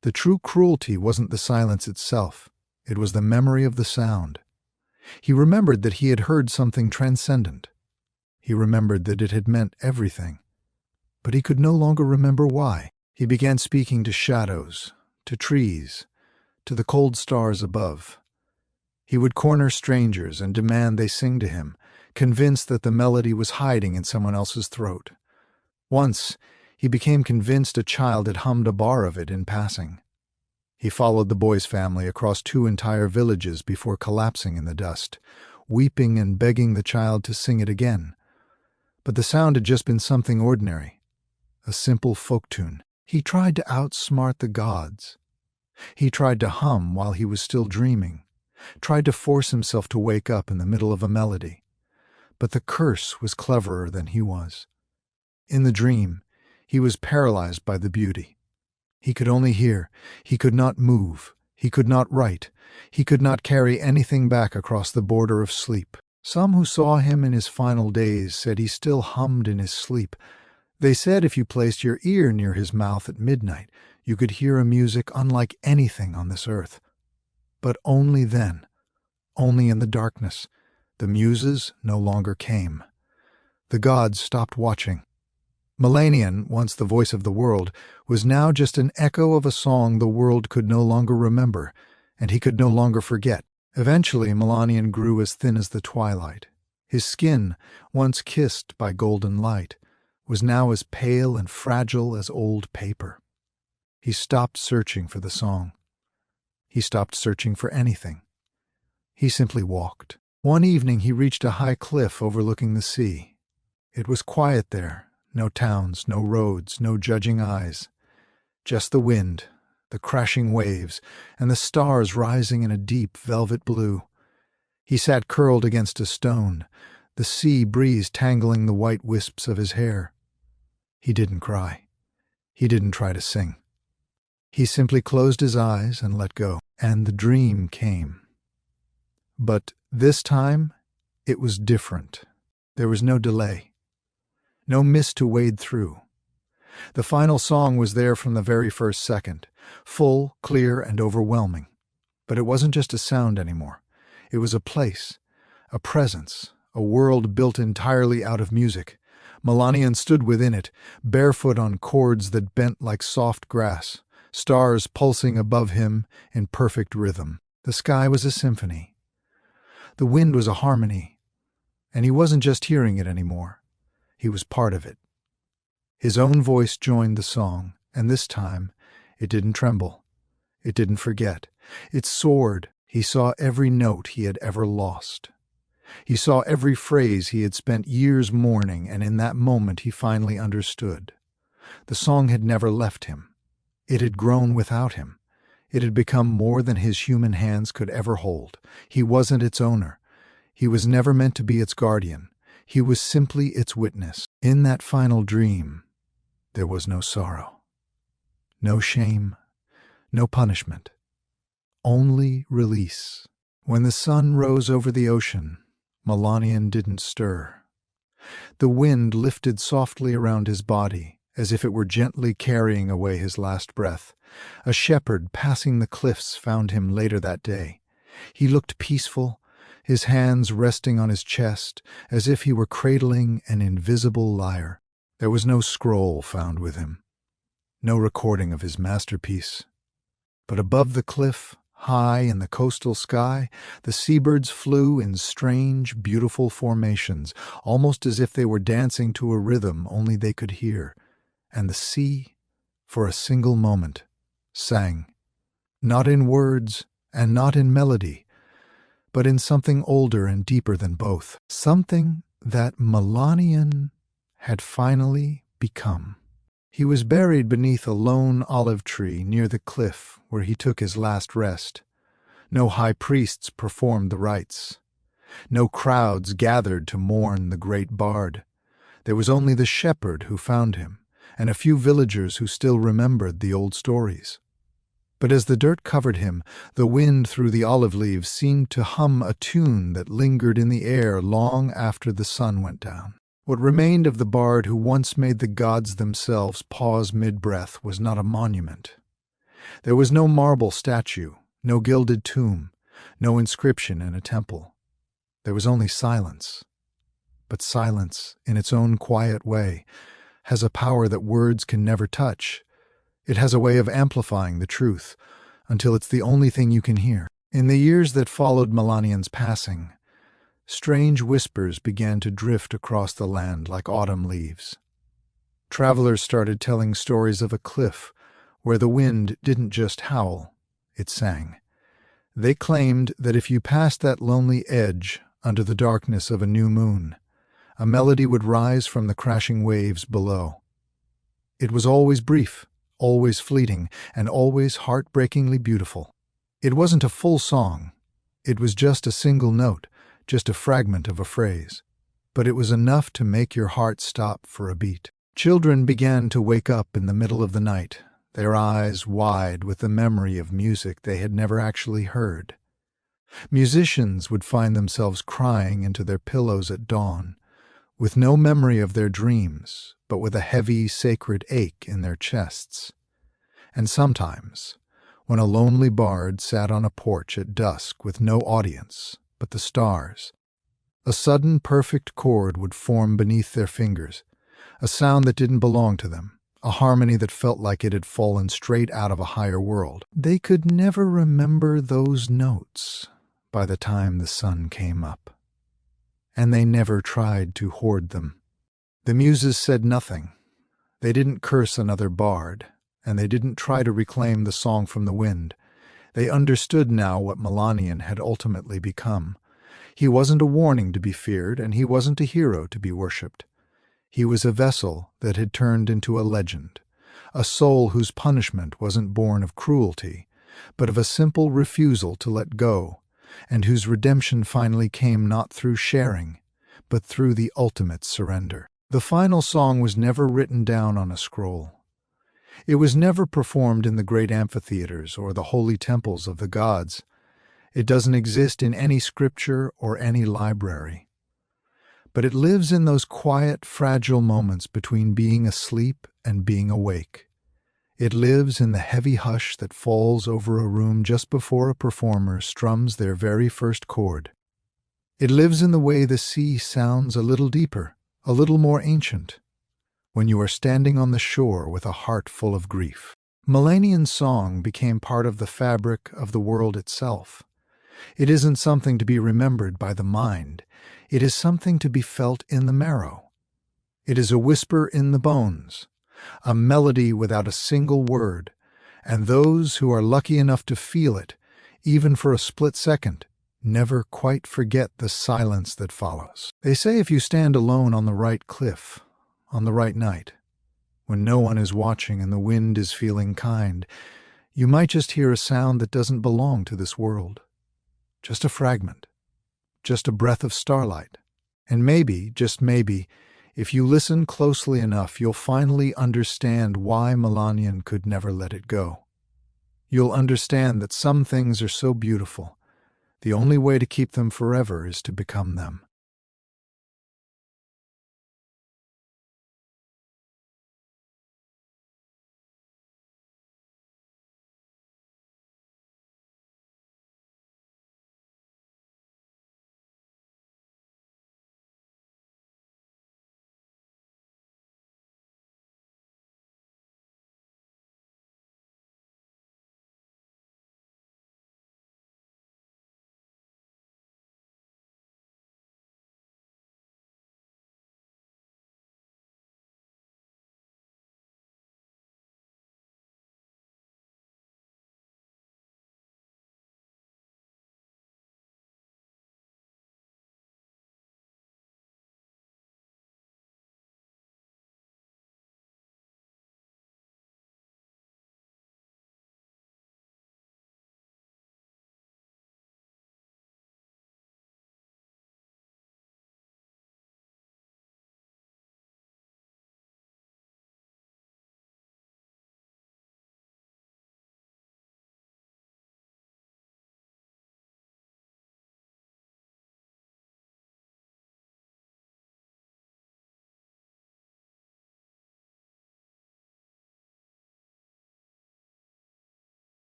The true cruelty wasn't the silence itself. It was the memory of the sound. He remembered that he had heard something transcendent. He remembered that it had meant everything. But he could no longer remember why. He began speaking to shadows, to trees, to the cold stars above. He would corner strangers and demand they sing to him, convinced that the melody was hiding in someone else's throat. Once, he became convinced a child had hummed a bar of it in passing. He followed the boy's family across 2 entire villages before collapsing in the dust, weeping and begging the child to sing it again. But the sound had just been something ordinary, a simple folk tune. He tried to outsmart the gods. He tried to hum while he was still dreaming, tried to force himself to wake up in the middle of a melody. But the curse was cleverer than he was. In the dream, he was paralyzed by the beauty. He could only hear. He could not move. He could not write. He could not carry anything back across the border of sleep. Some who saw him in his final days said he still hummed in his sleep. They said if you placed your ear near his mouth at midnight, you could hear a music unlike anything on this earth. But only then, only in the darkness. The muses no longer came. The gods stopped watching. Melanian, once the voice of the world, was now just an echo of a song the world could no longer remember, and he could no longer forget. Eventually, Melanian grew as thin as the twilight. His skin, once kissed by golden light, was now as pale and fragile as old paper. He stopped searching for the song. He stopped searching for anything. He simply walked. One evening he reached a high cliff overlooking the sea. It was quiet there. No towns, no roads, no judging eyes. Just the wind, the crashing waves, and the stars rising in a deep velvet blue. He sat curled against a stone, the sea breeze tangling the white wisps of his hair. He didn't cry. He didn't try to sing. He simply closed his eyes and let go, and the dream came. But this time, it was different. There was no delay. No mist to wade through. The final song was there from the very first second, full, clear, and overwhelming. But it wasn't just a sound anymore. It was a place, a presence, a world built entirely out of music. Melanian stood within it, barefoot on chords that bent like soft grass, stars pulsing above him in perfect rhythm. The sky was a symphony. The wind was a harmony. And he wasn't just hearing it anymore. He was part of it. His own voice joined the song, and this time it didn't tremble. It didn't forget. It soared. He saw every note he had ever lost. He saw every phrase he had spent years mourning, and in that moment he finally understood. The song had never left him. It had grown without him. It had become more than his human hands could ever hold. He wasn't its owner. He was never meant to be its guardian. He was simply its witness. In that final dream, there was no sorrow, no shame, no punishment, only release. When the sun rose over the ocean, Melanian didn't stir. The wind lifted softly around his body, as if it were gently carrying away his last breath. A shepherd passing the cliffs found him later that day. He looked peaceful, his hands resting on his chest, as if he were cradling an invisible lyre. There was no scroll found with him, no recording of his masterpiece. But above the cliff, high in the coastal sky, the seabirds flew in strange, beautiful formations, almost as if they were dancing to a rhythm only they could hear. And the sea, for a single moment, sang, not in words and not in melody, but in something older and deeper than both, something that Melanian had finally become. He was buried beneath a lone olive tree near the cliff where he took his last rest. No high priests performed the rites. No crowds gathered to mourn the great bard. There was only the shepherd who found him, and a few villagers who still remembered the old stories. But as the dirt covered him, the wind through the olive leaves seemed to hum a tune that lingered in the air long after the sun went down. What remained of the bard who once made the gods themselves pause mid-breath was not a monument. There was no marble statue, no gilded tomb, no inscription in a temple. There was only silence. But silence, in its own quiet way, has a power that words can never touch. It has a way of amplifying the truth, until it's the only thing you can hear. In the years that followed Melanian's passing, strange whispers began to drift across the land like autumn leaves. Travelers started telling stories of a cliff where the wind didn't just howl, it sang. They claimed that if you passed that lonely edge under the darkness of a new moon, a melody would rise from the crashing waves below. It was always brief, always fleeting, and always heartbreakingly beautiful. It wasn't a full song. It was just a single note, just a fragment of a phrase. But it was enough to make your heart stop for a beat. Children began to wake up in the middle of the night, their eyes wide with the memory of music they had never actually heard. Musicians would find themselves crying into their pillows at dawn, with no memory of their dreams, but with a heavy, sacred ache in their chests. And sometimes, when a lonely bard sat on a porch at dusk with no audience but the stars, a sudden perfect chord would form beneath their fingers, a sound that didn't belong to them, a harmony that felt like it had fallen straight out of a higher world. They could never remember those notes by the time the sun came up, and they never tried to hoard them. The muses said nothing. They didn't curse another bard, and they didn't try to reclaim the song from the wind. They understood now what Melanian had ultimately become. He wasn't a warning to be feared, and he wasn't a hero to be worshipped. He was a vessel that had turned into a legend, a soul whose punishment wasn't born of cruelty, but of a simple refusal to let go, and whose redemption finally came not through sharing, but through the ultimate surrender. The final song was never written down on a scroll. It was never performed in the great amphitheaters or the holy temples of the gods. It doesn't exist in any scripture or any library. But it lives in those quiet, fragile moments between being asleep and being awake. It lives in the heavy hush that falls over a room just before a performer strums their very first chord. It lives in the way the sea sounds a little deeper, a little more ancient, when you are standing on the shore with a heart full of grief. Millennian song became part of the fabric of the world itself. It isn't something to be remembered by the mind. It is something to be felt in the marrow. It is a whisper in the bones, a melody without a single word, and those who are lucky enough to feel it, even for a split second, never quite forget the silence that follows. They say if you stand alone on the right cliff, on the right night, when no one is watching and the wind is feeling kind, you might just hear a sound that doesn't belong to this world. Just a fragment, just a breath of starlight. And maybe, just maybe, if you listen closely enough, you'll finally understand why Melanian could never let it go. You'll understand that some things are so beautiful, the only way to keep them forever is to become them.